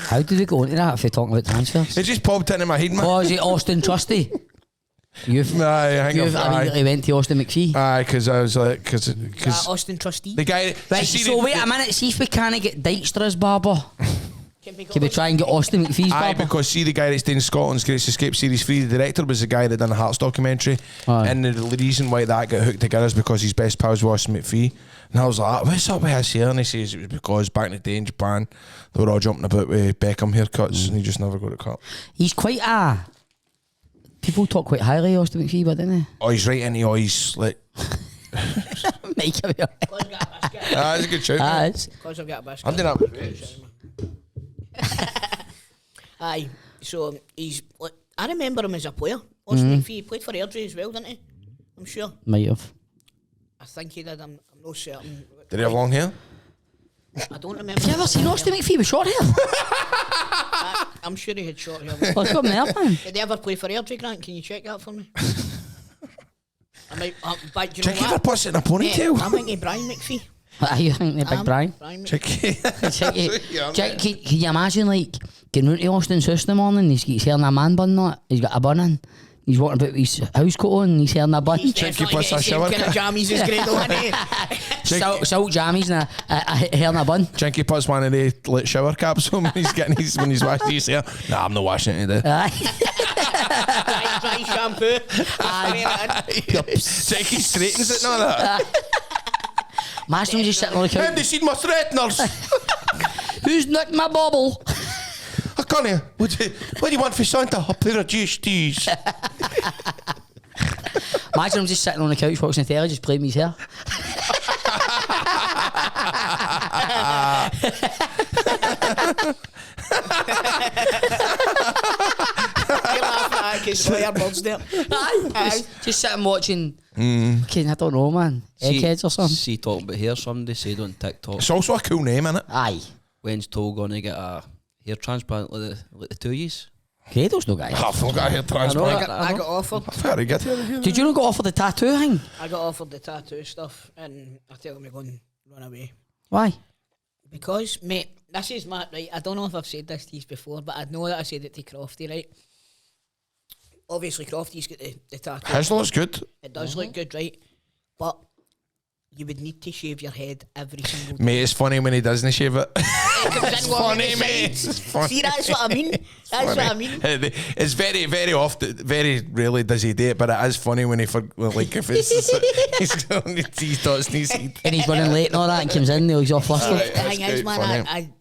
How did we go into that if we're talking about transfers? It just popped into my head, man. Oh, is it Austin Trusty? You've immediately went to Austin McPhee. Aye, because I was like, because Austin Trustee. the guy. Right, so wait a minute, see if we can't get Dykstra as barber. Can Can we try and get Austin McPhee's Aye, barber? because see the guy that's doing Scotland's Greatest Escape Series 3, the director was the guy that done the Hearts documentary. Aye. And the reason why that got hooked together is because his best pals was Austin McPhee. And I was like, what's up with his hair? And he says it was because back in the day in Japan, they were all jumping about with Beckham haircuts and he just never got a cut. He's quite a... People talk quite highly of Austin McPhee, but don't they? Oh, he's right into all his, like... Make him... That's a good shout. mate. Because I've got a biscuit. I'm doing that with Rich. Aye, so he's... Like, I remember him as a player. Austin McPhee, he played for Airdrie as well, didn't he? I'm sure. Might have. I think he did. I'm not certain. Did he have long hair? I don't remember. Have you ever seen Austin McPhee with short hair? I'm sure he had short hair. Well, come there, man. Did he ever play for Airdrie, Grant? Can you check that for me? I might... but you Check know ever what? puts it in a ponytail. I'm thinking Brian McPhee. You think the big Brian? Brian Check it. Check it. Check, can you imagine, like, getting round to Austin's house in the morning, he's got his hair in a man bun, not? He's got a bun in. He's walking about with his house coat on and his hair in a bun. He's Check he definitely puts got a the same shower kind of cap. jammies as Grado, isn't he? Salt jammies and a hair in a bun. Jinky puts one of the like, shower caps on when he's getting his when he's washing his hair. Nah, I'm not washing it today. Dry shampoo. Jinky straightens it, none of that. Imagine him just sitting on the Have they couch. seen my straighteners? Who's nicked my bobble? I can't hear. What do you want for Santa? A pair of GSTs. Imagine him just sitting on the couch watching the telly, just playing with his hair. You're laughing at it because your bird's there. Aye. Just sitting watching. Okay, I don't know, man. Eggheads or something. See, talking about hair, somebody said on TikTok, It's also a cool name, innit? Aye. when's Toll gonna get a hair transplant like the 2 years? Grado's no guy. I've not got a hair transplant. I got offered. I've heard of get here. Did you not go offer the tattoo thing? I got offered the tattoo stuff, and I tell him to go and run away. Why? Because, mate, this is my right. I don't know if I've said this to you before, but I know that I said it to Crofty, right? Obviously, Crofty's got the tattoo. His looks good. It does look good, right? But you would need to shave your head every single day. Mate, it's funny when he doesn't shave it. It comes It's in one funny, of the mate. sides. It's funny. See, that's what I mean. That's what I mean. It's very, very often, very rarely does he do it, but it is funny when he, like, if it's, he's going to teeth dots and he's And he's running late and all that and comes in, he's all flustered. Aye. The thing That's is, quite man, funny. I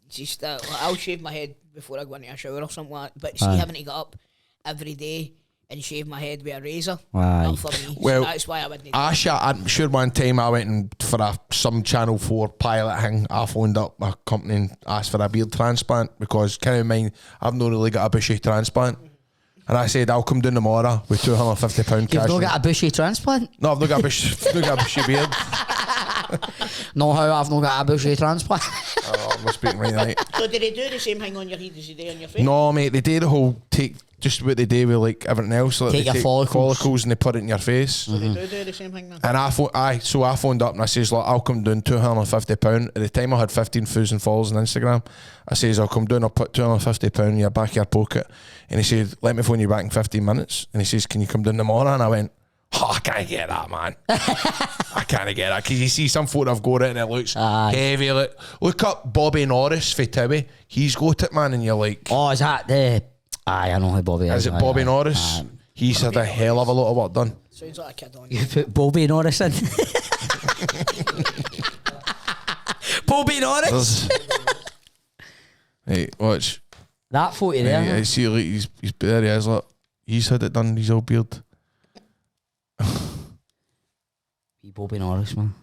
just like, I'll shave my head before I go into a shower or something like that. But see, Aye. having to get up every day and shave my head with a razor, Aye. not for me. Well, so that's why I wouldn't. I'm sure one time I went and for some Channel 4 pilot thing, I phoned up my company and asked for a beard transplant because, keep in mind, I've not really got a bushy transplant. And I said, I'll come down tomorrow with £250 You've cash. not got a bushy transplant? No, I've not got a bushy beard. No, how I've not got a bushy transplant. Oh, we're speaking right tonight. So did they do the same thing on your head as they do on your face? No, mate, they do the whole take just what they do with like everything else. Like Take they your follicles. and they put it in your face. So they do the same thing then? And I phoned up and I says, look, I'll come down £250. At the time I had 15,000 followers on Instagram. I says, I'll come down, I'll put £250 in your back of your pocket. And he said, let me phone you back in 15 minutes. And he says, can you come down tomorrow? And I went, oh, I can't get that, man. I can't get that. Because you see some photo I've got it and it looks heavy. Look up Bobby Norris for Tibby. He's got it, man. And you're like, Oh, is that the... Aye, I know who Bobby is. is it aye, Bobby aye. Norris? He's had a hell of a lot of work done. Sounds like a kid on You you. put Bobby Norris in. Bobby Norris? Hey, watch. That photo there. I see, like, he's there he is, look. He's had it done, his old beard. Be Bobby Norris, man.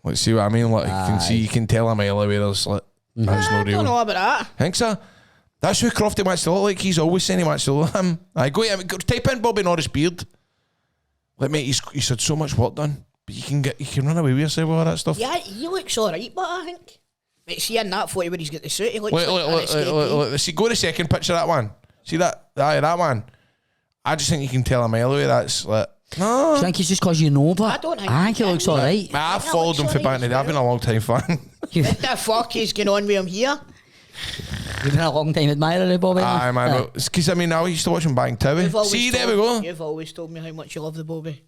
Like, see what I mean? Like, you can see, you can tell a mile away there's like, that's I no don't real. know about that. Think so? That's who Crofty wants to look like. He's always saying he wants to look like him. I go type in Bobby Norris beard. Like, mate, he's had so much work done. But you can run away with yourself with all that stuff. Yeah, he looks alright, but I think. Mate, see in that photo where he's got the suit, he looks Look, like look, an look, escape look, team. look. See, go to the second picture of that one. See that? Aye, that one. I just think you can tell a mile away that's like, Do you no. think it's just because you know, but I don't think I think you it looks can. alright. I've followed him for back in the day. I've been a long time fan. You've What the fuck is going on with him here? been a long time admirer of Bobby. Aye, man. Because, I mean, I used to watch him bang TV. See, there we go. You've always told me how much you love the Bobby.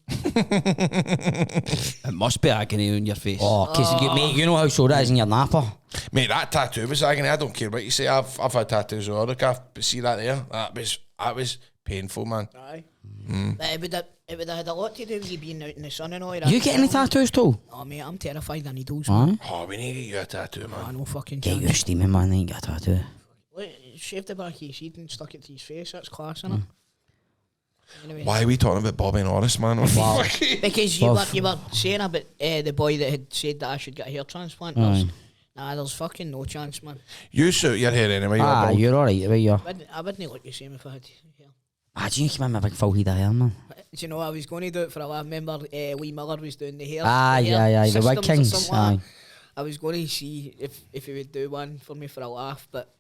It must be agony on your face. Oh, because mate, you know how sore it is in your napper. Mate, that tattoo was agony. I don't care what you say. I've had tattoos with other but see that there? That was painful, man. Aye. But it would have had a lot to do with you being out in the sun and all that. You get any tattoos too? Oh mate, I'm terrified of needles. Huh? Oh, we need to get you a tattoo, man. I know fucking Get chance. you steaming, man. Then you get a tattoo. Look, shaved the back of his head and stuck it to his face. That's class, innit? Anyway. Why are we talking about Bobby Norris, man? Wow. Because you were saying about the boy that had said that I should get a hair transplant. Nah, there's fucking no chance, man. You suit your hair anyway. You're alright, the way you're. I wouldn't look the same if I had hair. Do you came in with a big full head of hair, man? Do you know, I was going to do it for a while. I remember Lee Miller was doing the hair. The Wig Kings. Like I was going to see if he would do one for me for a laugh, but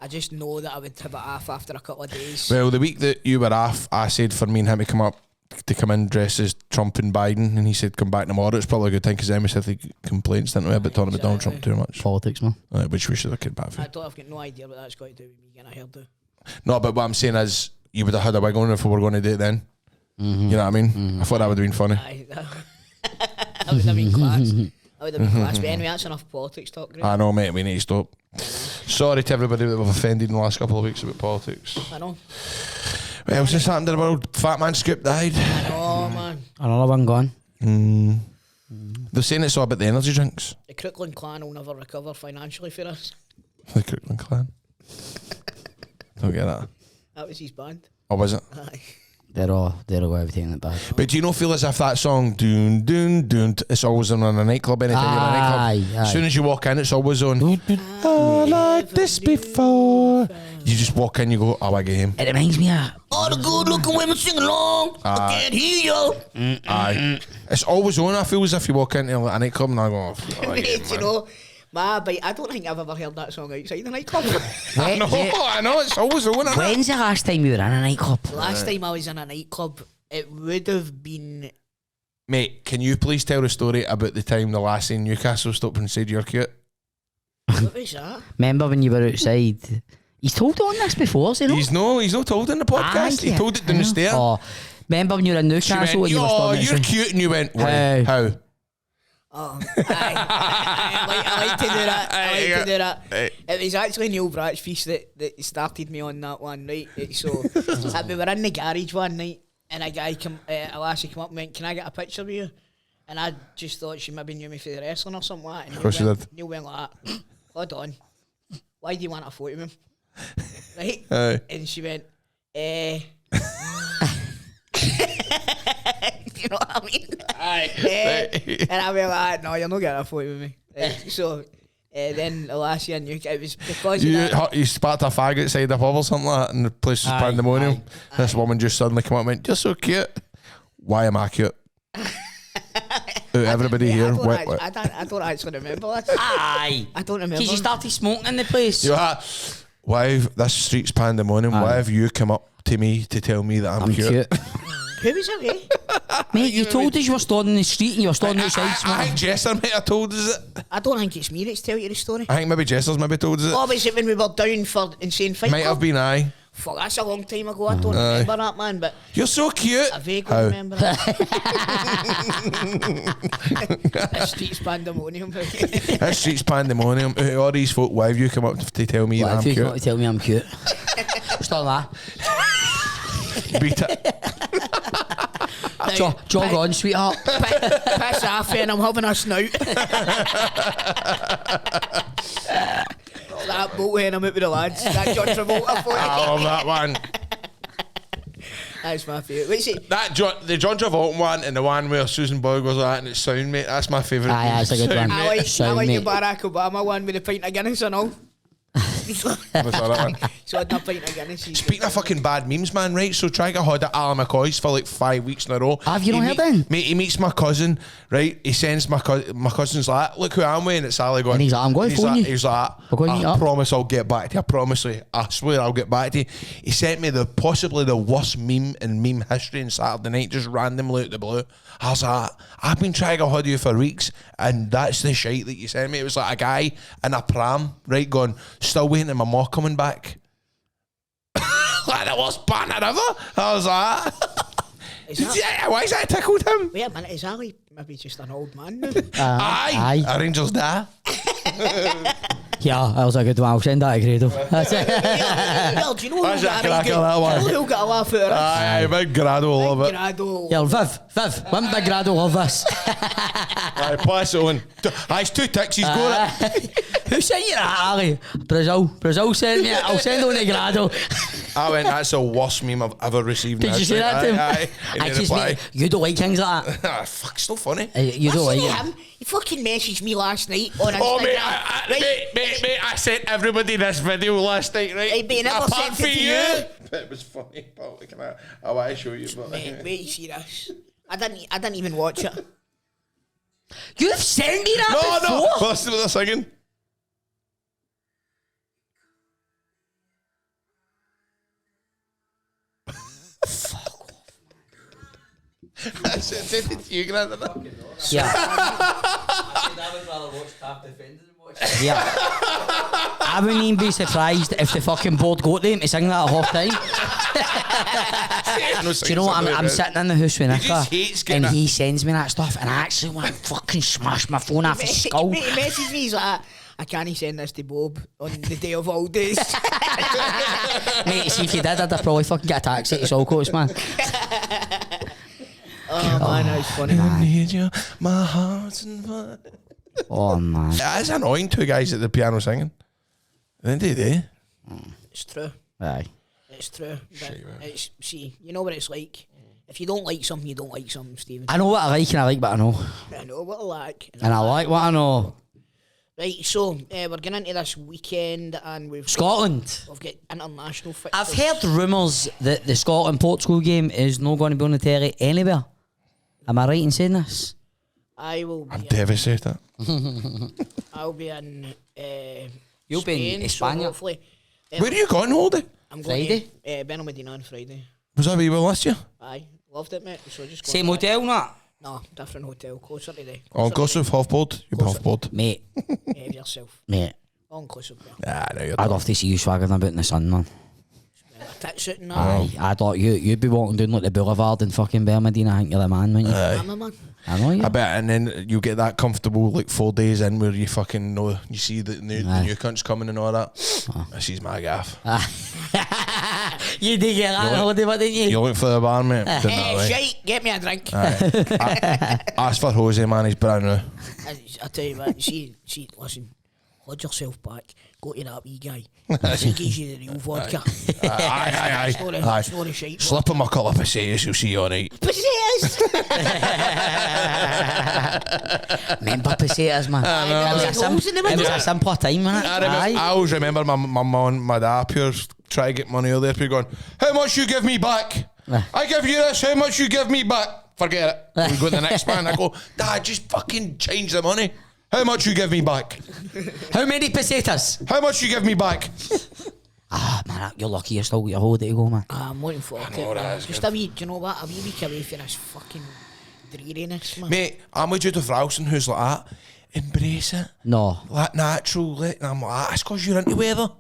I just know that I would have it off after a couple of days. Well, the week that you were off, I said for me and him to come in dressed as Trump and Biden, and he said come back tomorrow. It's probably a good thing because Emma said complaints, didn't we, about talking about Donald Trump too much. Politics, man. Which we should have kept back for. I've got no idea what that's got to do with me getting a hairdo. No, but what I'm saying is, you would have had a wig on if we were going to do it then. You know what I mean? I thought that would have been funny. Aye, that would have been class. But anyway, that's enough politics talk. Right? I know, mate, we need to stop. Sorry to everybody that we've offended in the last couple of weeks about politics. I know. What else has happened in the world? Fat Man Scoop died. I know, man. Another one gone. They're saying it's all about the energy drinks. The Crooklyn clan will never recover financially for us. The Crooklyn clan. Don't get that. That was his band. Or was it? Aye. They're all everything that bad. But do you not feel as if that song, doon, doon, doon, it's always on a nightclub, anytime you're in a nightclub? As soon as you walk in, it's always on. Oh, like this before. You just walk in, you go, oh, I get him. It reminds me of... All the good looking women sing along. I can't hear you. Aye. It's always on. I feel as if you walk into a nightclub and I go, oh, I get him, You know, I don't think I've ever heard that song outside the nightclub. I know, it's always on. When's the last time you were in a nightclub? Last time I was in a nightclub, it would have been... Mate, can you please tell the story about the time the lassie in Newcastle stopped and said you're cute? What was that? Remember when you were outside? He's told on this before, is he not? He's not told in the podcast. He told it down the stairs. Oh, remember when you were in Newcastle? Went, and you were standing you're outside? cute, and you went, why? How? Oh, I like to do that. It was actually Neil Bratchfeast that started me on that one, right? So we were in the garage one night, and a lassie came up and went, "Can I get a picture of you?" And I just thought she maybe knew me for the wrestling or something like that. Of course she did. Neil went like that. Hold on, why do you want a photo of him? Right? Aye. And she went, you know what I mean? Aye. And I went like, no, you're not getting a photo with me. So then the last year, it was because you sparked a fag outside the pub or something like that, and the place was pandemonium. This woman just suddenly came up and went, "You're so cute." Why am I cute? Everybody here. I don't actually remember this. Aye. I don't remember. Because you started smoking in the place. Why have this street's pandemonium? Why have you come up to me to tell me that I'm cute? Who was it, eh? Mate, you told us you were standing in the street and you were standing outside smoking. I think Jester might have told us it. I don't think it's me that's telling you the story. I think maybe Jester's maybe told us it. Oh, was it when we were down for Insane Fight Might Club? have been, aye. Fuck, that's a long time ago. I don't remember that, man, but You're so cute. I vaguely remember that. The street's pandemonium. This street's pandemonium. All these folk, why have you come up to tell me that I'm If you come up cute? to tell me I'm cute. Stop that. Beat it. Jog on, sweetheart. Piss off and I'm having a snout. That boat when I'm out with the lads. That John Travolta photo. I love that one. That's my favourite. What's it? The John Travolta one and the one where Susan Boyle goes like that and it's sound, mate. That's my favourite. Aye, that's a good one. I like the mate. Barack Obama one with the pint of Guinness and all. What's that one? So I had a pint of Guinness. Speaking of fucking bad memes, man, right? So Trigger had at Alan McCoy's for like 5 weeks in a row. Have you not heard then? Mate, he meets my cousin, right? He sends my cousin's like, look who I'm with, and it's Ali going. And he's like, I'm going to phone you. He's like, We're going to meet I up. promise I'll get back to you. I promise you. I swear I'll get back to you. He sent me possibly the worst meme in meme history on Saturday night, just randomly out the blue. I was like, I've been trying to hold you for weeks, and that's the shite that you sent me. It was like a guy in a pram, right, going, still waiting for my mom coming back. Like the worst banner ever. I was like, Is that, Yeah, why is that tickled him? wait a minute, is Ali maybe just an old man now? Aye. A Rangers da. Yeah, that was a good one. I'll send that to Grado. That's it. Well, do you know That's a cracker, that one. who'll get a laugh out of this? Aye, big Grado will love it. Grado. Yeah, Viv, when big Grado love this? Aye, pass it on. Aye, it's 2 ticks, he's got it. Who sent you that, Ali? Brazil sent me it. I'll send on to Grado. I went, that's the worst meme I've ever received. Did you say that to him? Aye. I just mate, you don't like things like that. Ah, fuck, it's not funny. You don't like Listen to it. him. He fucking messaged me last night on Instagram. Oh, mate, Right? mate, I sent everybody this video last night, right? Hey, but he never Apart sent it from to you. you. It was funny, but I want to show you. But Mate, wait, you see this? I didn't even watch it. You've sent me that no, before? no. Listen to the singing. I sent it to you, Grant. Yeah. Yeah. I wouldn't even be surprised if the fucking board got them to sing that a whole time. Do you know what? I'm sitting in the house with just hates Nicker getting and it. he sends me that stuff and I actually want to fucking smash my phone off his skull. Mate, he messaged me, he's like, I can't send this to Bob on the day of all days. Mate, see if you did, I'd probably fucking get a taxi to Saltcoats, man. Oh man, that was funny. Need you, my heart's in fire. Oh man. It's annoying, 2 guys at the piano singing. Then did they? It's true. Aye. It's true. But it's, see, you know what it's like. If you don't like something, you don't like something, Stephen. I know what I like and I like what I know. I know what I like. And I like what I know. Right, so we're getting into this weekend and we've Scotland. got international fixtures. I've heard rumours that the Scotland-Portugal game is not going to be on the telly anywhere. Am I right in saying this? I will I'm be. devastated. I'll be in. You'll be in Spain, so España. hopefully. Where are you going, holiday? I'm going Friday? to Ben Medina on Friday. Was that where you were last year? Aye, loved it, mate. So just Same going back. hotel, not? No, different hotel, closer to the. All inclusive, half board? You'll be half board. Mate, Behave yourself. mate. All inclusive. Bro. Ah, no, you're I'd love to see you swaggering about in the sun, man. Tit suit and that. Aye, I thought you'd be walking down like the boulevard in fucking Bermadine. I think you're the man, wouldn't you? I'm a man. I know you. I bet, and then you get that comfortable like 4 days in where you fucking know, you see the new cunts coming and all that. This is my gaff. You did get that holiday, what didn't you? You look for the bar, mate. Didn't that, right? Shite, get me a drink. Ask for Jose, man, he's brand new. I tell you what, see, listen, hold yourself back. Go to that wee guy. He gives you the real vodka. Aye. It's not a shite. Slip him a couple of potatoes, you'll see you all right. Potatoes! Remember pesetas, man. It was a simpler time, man. I always remember my mum and my dad pure try to get money earlier, pure going, how much you give me back? I give you this, how much you give me back? Forget it. We go to the next man, I go, Dad, just fucking change the money. How much you give me back? How many pesetas? How much you give me back? Man, you're lucky you're still got your holiday to go, man. I'm looking forward to it. Man. Just a wee, do you know what? A wee week away from this fucking dreariness, man. Mate, I'm with Judith Ralston, who's like that. Embrace it. No. Like natural, and I'm like, that's because you're into weather.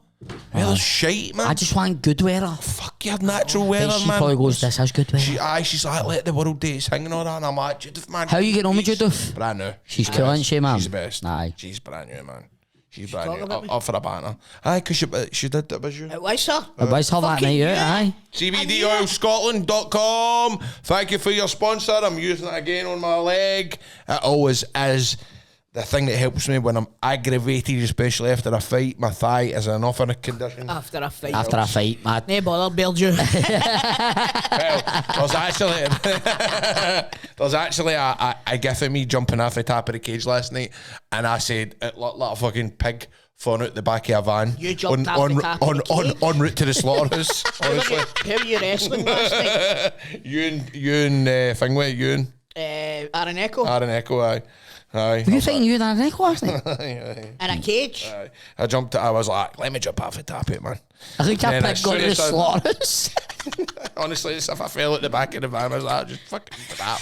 Weather's shite, man. I just want good weather. Fuck your natural weather, She man. probably goes, this is good weather. She's like, let the world do its thing and all that. And I'm like, Judith, man. How you getting on with Judith? Brand new. She's cool, isn't she, man? She's the best. Aye. She's brand new, man. She's brand talking new. about me? Up for a banner. Aye, because she did that, was you? It was, sir. It was her that Fucking night out, yeah. aye. CBD Oil Scotland.com. Thank you for your sponsor. I'm using it again on my leg. It always is the thing that helps me when I'm aggravated, especially after a fight. My thigh is an offer condition. After a fight. After a fight, man. No bother, Belgium. Well, there's actually a gif of me jumping off the top of the cage last night, and I said it looked like a fucking pig falling out the back of a van. You jumped off the top of the cage? En route to the slaughterhouse. Honestly, How were you wrestling last night? Ewan Thingway, Ewan. Aaron Echo? Aaron Echo, aye. Aye. Were you thinking you had a neck last night? In a cage? Aye. I was like, let me jump off the top of it, man. I think I Then picked got to the as soon as slaughterhouse. Honestly, as if I fell at the back of the van, I was like, just fucking stop.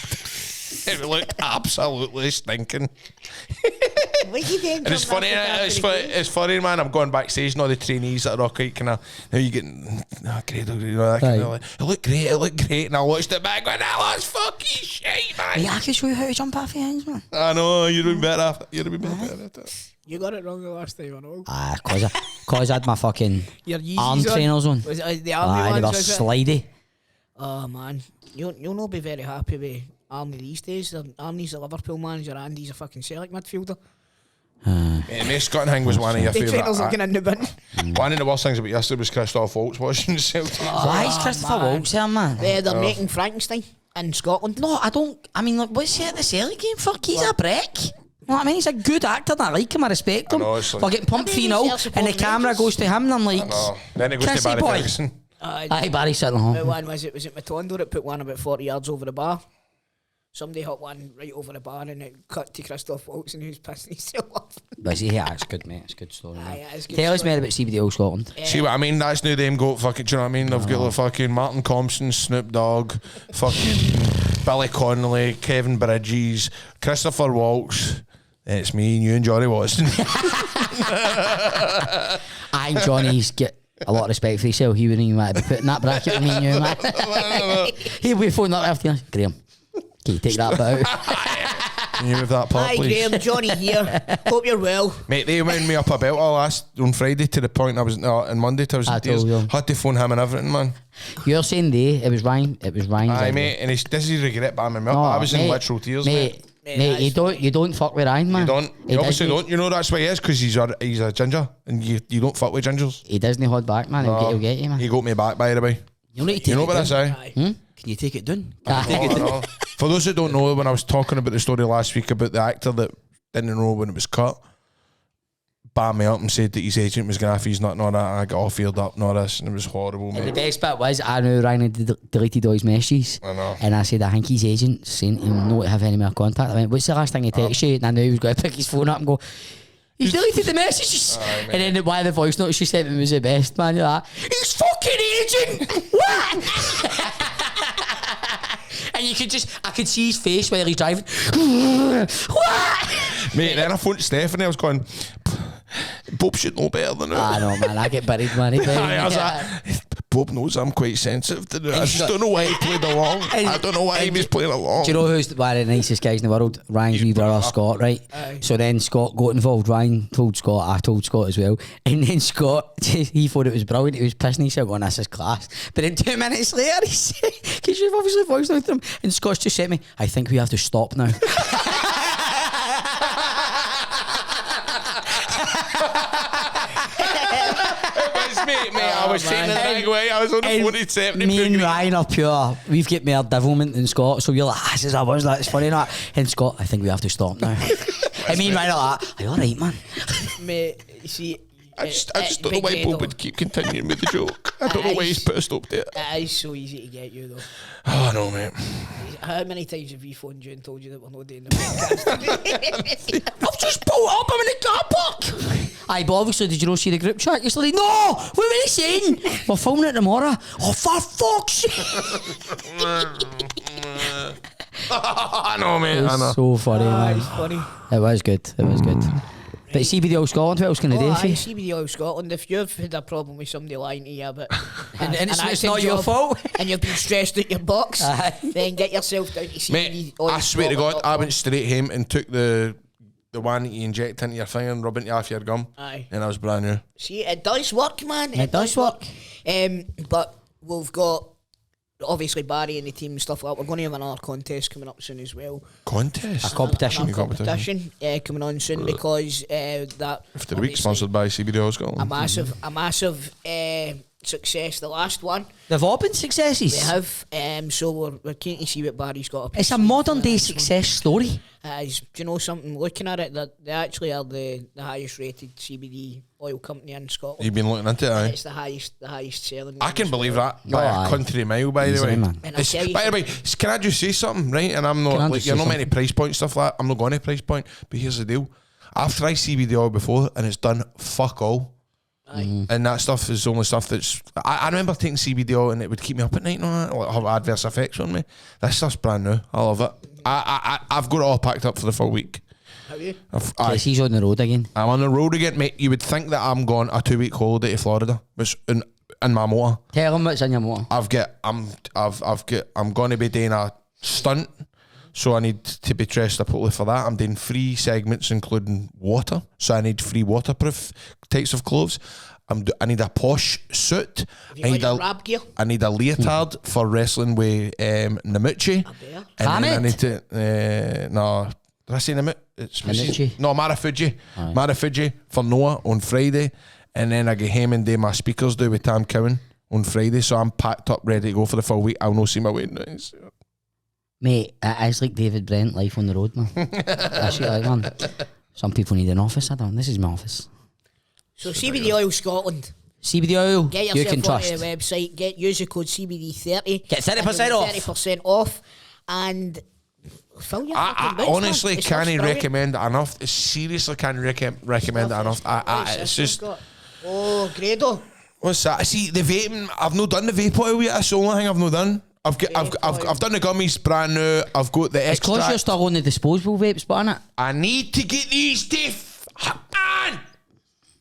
It looked absolutely stinking. What you doing? And it's funny, it's funny, man. I'm going backstage and all the trainees that are all quite kind of, now you getting, great, you know, that kind of like, it looked great. And I watched it back going, that looks fucking shit, man. Yeah, I can show you how to jump off your hands, man. I know, you'd have been better. You'd have been better at that. You got it wrong the last time, I know. Cause I had my fucking Your Yeezys arm trainers on. Was it the army They were ones? Was it? slidey. Oh man, you'll not be very happy with Army these days. Army's the Liverpool manager, Andy's a fucking Celtic midfielder. Mate, Scott Hing was one of your The favourite. trainers looking in the bin. One of the worst things about yesterday was Christoph Waltz watching Celtic. Why is Christopher Waltz there, man? They're making Frankenstein in Scotland. No, I don't. I mean, like, what's he at the Celtic game? Fuck, he's a brick. You know what I mean? He's a good actor, and I like him, I respect him. I know, it's like- We're getting pumped Maybe 3-0, they're and the supporting camera Rangers. goes to him, and I'm like, No. Then it goes to Chrissy Barry boy. Ferguson. aye, Barry sitting at What home. one was it? Was it Matondo that put one about 40 yards over the bar? Somebody hit one right over the bar and it cut to Christoph Waltz and he was pissing himself off. But yeah, it's good, mate. It's a good story. Aye, man. yeah, it's good Tell us story. more about CBD Oil Scotland. See what I mean? That's new them got fucking, do you know what I mean? They've got like fucking Martin Compson, Snoop Dogg, fucking Billy Connolly, Kevin Bridges, Christopher Waltz. It's me and you and Johnny Watson. I think Johnny's get a lot of respect for himself. He wouldn't even want to be putting that bracket with me and you, man. He'll be phoning up after you. Graham, can you take that bit out? Can you move that part, Hi please? Graham, Johnny here. Hope you're well. Mate, they wound me up a belt on Friday to the point I was, and Monday I was in I tears. told you. Had to phone him and everything, man. You're saying it was Ryan. It was Ryan. Aye, mate, and this is regret by my milk. No, I was in mate, literal tears, mate. Mate, you don't fuck with Ryan, man. You don't. He You obviously doesn't- don't. You know that's why he is, because he's a ginger, and you don't fuck with gingers. He doesn't hold back, man. He'll get you, man. He got me back, by the way. You'll need to take You know it what I down. say? Aye. Hmm? Can you take it down? Oh, I know. For those that don't know, when I was talking about the story last week about the actor that didn't know when it was cut, bammed me up and said that his agent was going to have his nut and all that, and I got all feared up and all this, and it was horrible, The mate. best bit was I knew Ryan had deleted all his messages. I know. And I said, I think his agent saying to him not to have any more contact. I went, what's the last thing he texted you? And I knew he was going to pick his phone up and go, he's deleted the messages. And then one of the voice notes she sent me was the best, man. You're like, he's fucking agent! What? And I could see his face while he's driving. What? Mate, then I phoned Stephanie, I was going, Bob should know better than that. I know, man. I get buried, man. I was like, Bob knows I'm quite sensitive to that. I just don't know why he played along. I don't know why he was playing along. Do you know who's one of the nicest guys in the world? Ryan's wee brother Scott, right? So then Scott got involved. Ryan told Scott, I told Scott as well. And then Scott, he thought it was brilliant. He was pissing himself going, this is class. But then 2 minutes later, he said, because you've obviously voiced out him, and Scott's just said to me, I think we have to stop now. Mate, I was saying the big way. I was on the phone to Stephanie. Me and Ryan are pure. We've got more devilment than Scott. So you're like, this is a buzz, that's funny, not? And Scott, I think we have to stop now. I mean, Ryan are like, are you alright, man? Mate, you see, I just don't know why Bob would keep continuing with the joke. I don't know why he's put a stop to it. It is so easy to get you though. Oh, no, mate. How many times have we phoned you and told you that we're not doing the podcast? I've just pulled up, I'm in the car park. Aye, but obviously, did you not see the group chat yesterday? No! What were they saying? We're filming it tomorrow. Oh, for fuck's sake! I know, mate. It I know. was so funny, man. It's funny. It was good. It was good. But CBD Oil Scotland, what else can I do Oh, for aye, you? CBD Oil Scotland, if you've had a problem with somebody lying to you about And it's acting not your job fault. and you've been stressed out your box, Aye. then get yourself down to CBD Mate, Oil I swear to God, I Scotland. went straight home and took the one that you inject into your finger and rub into half your gum. Aye. And I was brand new. See, it does work, man. It does work. But we've got obviously Barry and the team and stuff like that. We're going to have another contest coming up soon as well. Contest? A competition. Another competition coming on soon because that After the week, obviously sponsored by CBD Oil Scotland. a massive success. The last one They've all been successes. we have, so we're keen to see what Barry's got up. his It's a sleeve modern for day this one. success story. Do you know something? Looking at it, that they actually are the highest rated CBD oil company in Scotland. You've been looking into it, aye? It's the highest selling. I can believe that Oh, by aye. a country mile, by the Easily, way. man. And I'll tell you By the way, can I just say something, right? And I'm Can not I like just you're say not many something? price point stuff like that. I'm not going to price point, but here's the deal: I've tried CBD oil before, and it's done fuck all. And that stuff is the only stuff that's. I remember taking CBD oil, and it would keep me up at night and all that, like have adverse effects on me. This stuff's brand new. I love it. I've got it all packed up for the full week. Have you? Casey's on the road again. I'm on the road again, mate. You would think that I'm going a 2-week holiday to Florida, which in my motor. Tell him what's in your motor. I'm going to be doing a stunt, so I need to be dressed appropriately for that. I'm doing 3 segments, including water, so I need 3 waterproof types of clothes. I need a posh suit. I need a leotard for wrestling with Namuchi. And then I need to no. Did I say Namuchi? No, Marufuji. Marufuji for Noah on Friday, and then I get home and do my speakers do with Tam Cowan on Friday. So I'm packed up, ready to go for the full week. I'll not see my way nice. Mate, it is like David Brent, life on the road, man. That's it, man. Some people need an office. I don't. This is my office. So CBD Oil Scotland. CBD Oil, Get you yourself can trust. onto the website. Use the code CBD30. Get 30% off. 30% off. And fill your fucking I boots, honestly man. It's can't brilliant. recommend it enough. Seriously, can't recommend it enough. It's just. Oh, Grado. What's that? See, the vaping. I've not done the vape oil yet. That's the only thing I've not done. I've done the gummies brand new. I've got the It's because extract. you're still on the disposable vapes, but innit? I need to get these teeth. Man,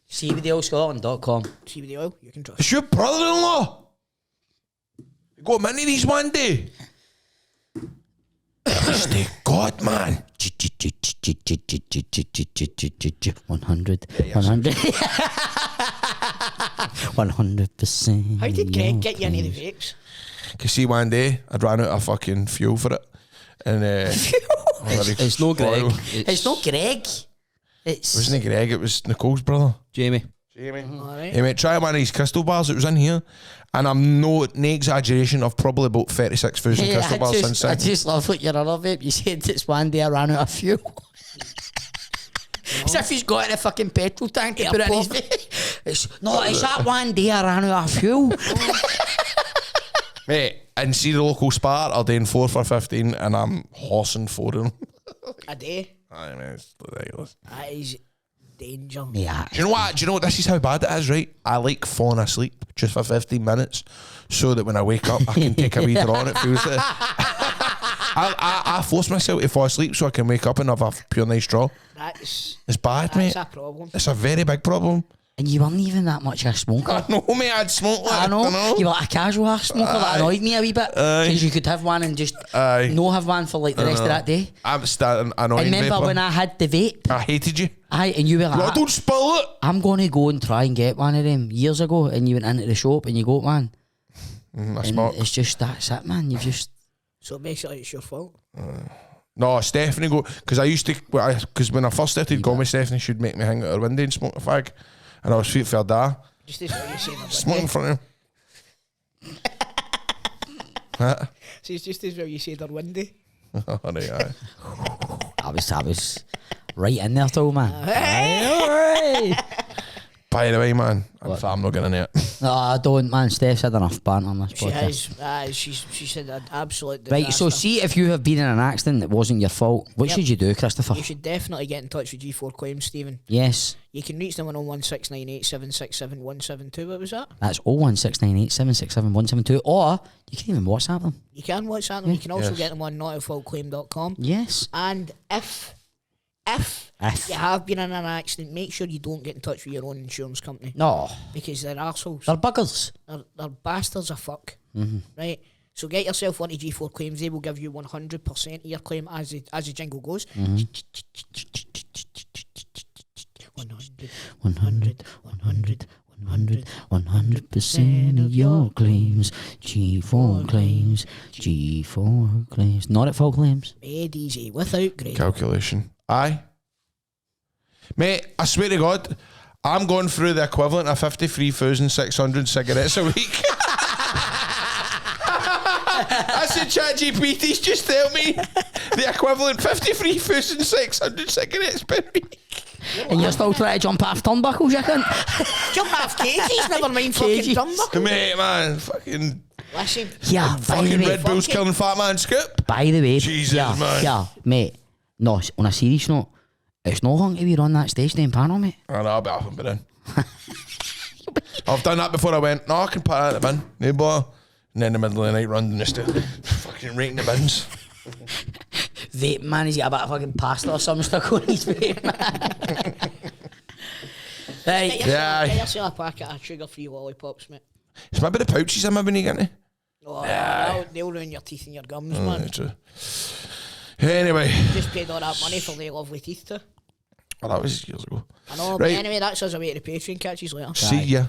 CBDOilScotland.com. CBD Oil, you can trust. it's your brother-in-law. You got many of these one day. Honest to God, man. 100. 100%. How did Greg get you into the vapes? Cause see, one day I'd ran out of fucking fuel for it, and It's no Greg. oil. It's not Greg. It wasn't Greg. It was Nicole's brother. Jamie. Alright. Hey mate, try one of these crystal bars. It was in here, and I'm no exaggeration of probably about 36,000 Hey, crystal bars since I then. just love like your other vape. You said it's one day I ran out of fuel. As if he's got in a fucking petrol tank to Yeah, put it in his pop. vape. It's that one day I ran out of fuel. Mate, and see the local Spar are doing 4 for 15, and I'm horsing 4 of them. A day. I mean, it's ridiculous. That is danger. Yeah. Do you know what? This is how bad it is, right? I like falling asleep just for 15 minutes so that when I wake up, I can take a wee draw and it feels like... I force myself to fall asleep so I can wake up and have a pure nice draw. That's It's bad, that's mate. a problem. It's a very big problem. And you weren't even that much of a smoker. I know, mate, I'd smoke like I know. You were like a casual half smoker that annoyed me a wee bit. Because you could have one and just no have one for like the rest of that day. I'm starting annoying And remember vapor. when I had the vape? I hated you. And you were No, like, don't spill it. I'm going to go and try and get one of them years ago. And you went into the shop and you got one. I And smoke. it's just, that's it, man. You've just... So basically, it's your fault. No, Stephanie go because I used to because when I first started going with Stephanie, she'd make me hang out her window and smoke a fag, and I was fit for a day. Just as what you say. Smoke in front of him. Huh? So it's just as well you said, they're windy. Alright, aye. I was right in there too, man. Hey! By the way, man, I'm not getting it. No, I don't, man. Steph's had enough banter on this She podcast. has. She said an absolute Right, disaster. so see if you have been in an accident that wasn't your fault, what Yep. should you do, Christopher? You should definitely get in touch with G4 Claims, Stephen. Yes, You can reach them on 01698 767 172. What was that? that's 01698 767 172, or you can even WhatsApp them. You can WhatsApp them. You can also Yes. get them on notafallclaim.com. Yes. And if you have been in an accident, make sure you don't get in touch with your own insurance company No, because they're arseholes. they're buggers. They're bastards of fuck. Mm-hmm. Right? So get yourself onto G4 Claims. They will give you 100% of your claim as the jingle goes. Mm-hmm. 100, 100% of your claims. G4 claims, G4 claims. Not at full claims. Made easy without grade. Calculation. Aye. Mate, I swear to God, I'm going through the equivalent of 53,600 cigarettes a week. That's what ChatGPT's just tell me. The equivalent 53,600 cigarettes per week. And you're still trying to jump off turnbuckles, you cunt? Jump off cages, never mind fucking Cages. turnbuckle. Mate, man, fucking Listen, Yeah, by the fucking way, Red Bull's killing Fat Man Scoop. by the way, Jesus, yeah, man. yeah, mate. No, on a serious note, it's not long to be on that stage name panel, mate. I know, but I haven't been in. I've done that before. I went, no, I can put that in the bin. No bother. And then in the middle of the night, run just to fucking raking the bins. vape, man. He's got a bit of fucking pasta or something stuck on his vape, man. Right. Get yourself a packet of sugar-free lollipops, mate. It's maybe the pouches I'm having again. Oh, they'll ruin your teeth and your gums, Oh, man. true. Anyway. Just paid all that money for the lovely teeth too. Well, that was years ago. I know, Right. but anyway, that's us away to the Patreon. Catch you later. See ya.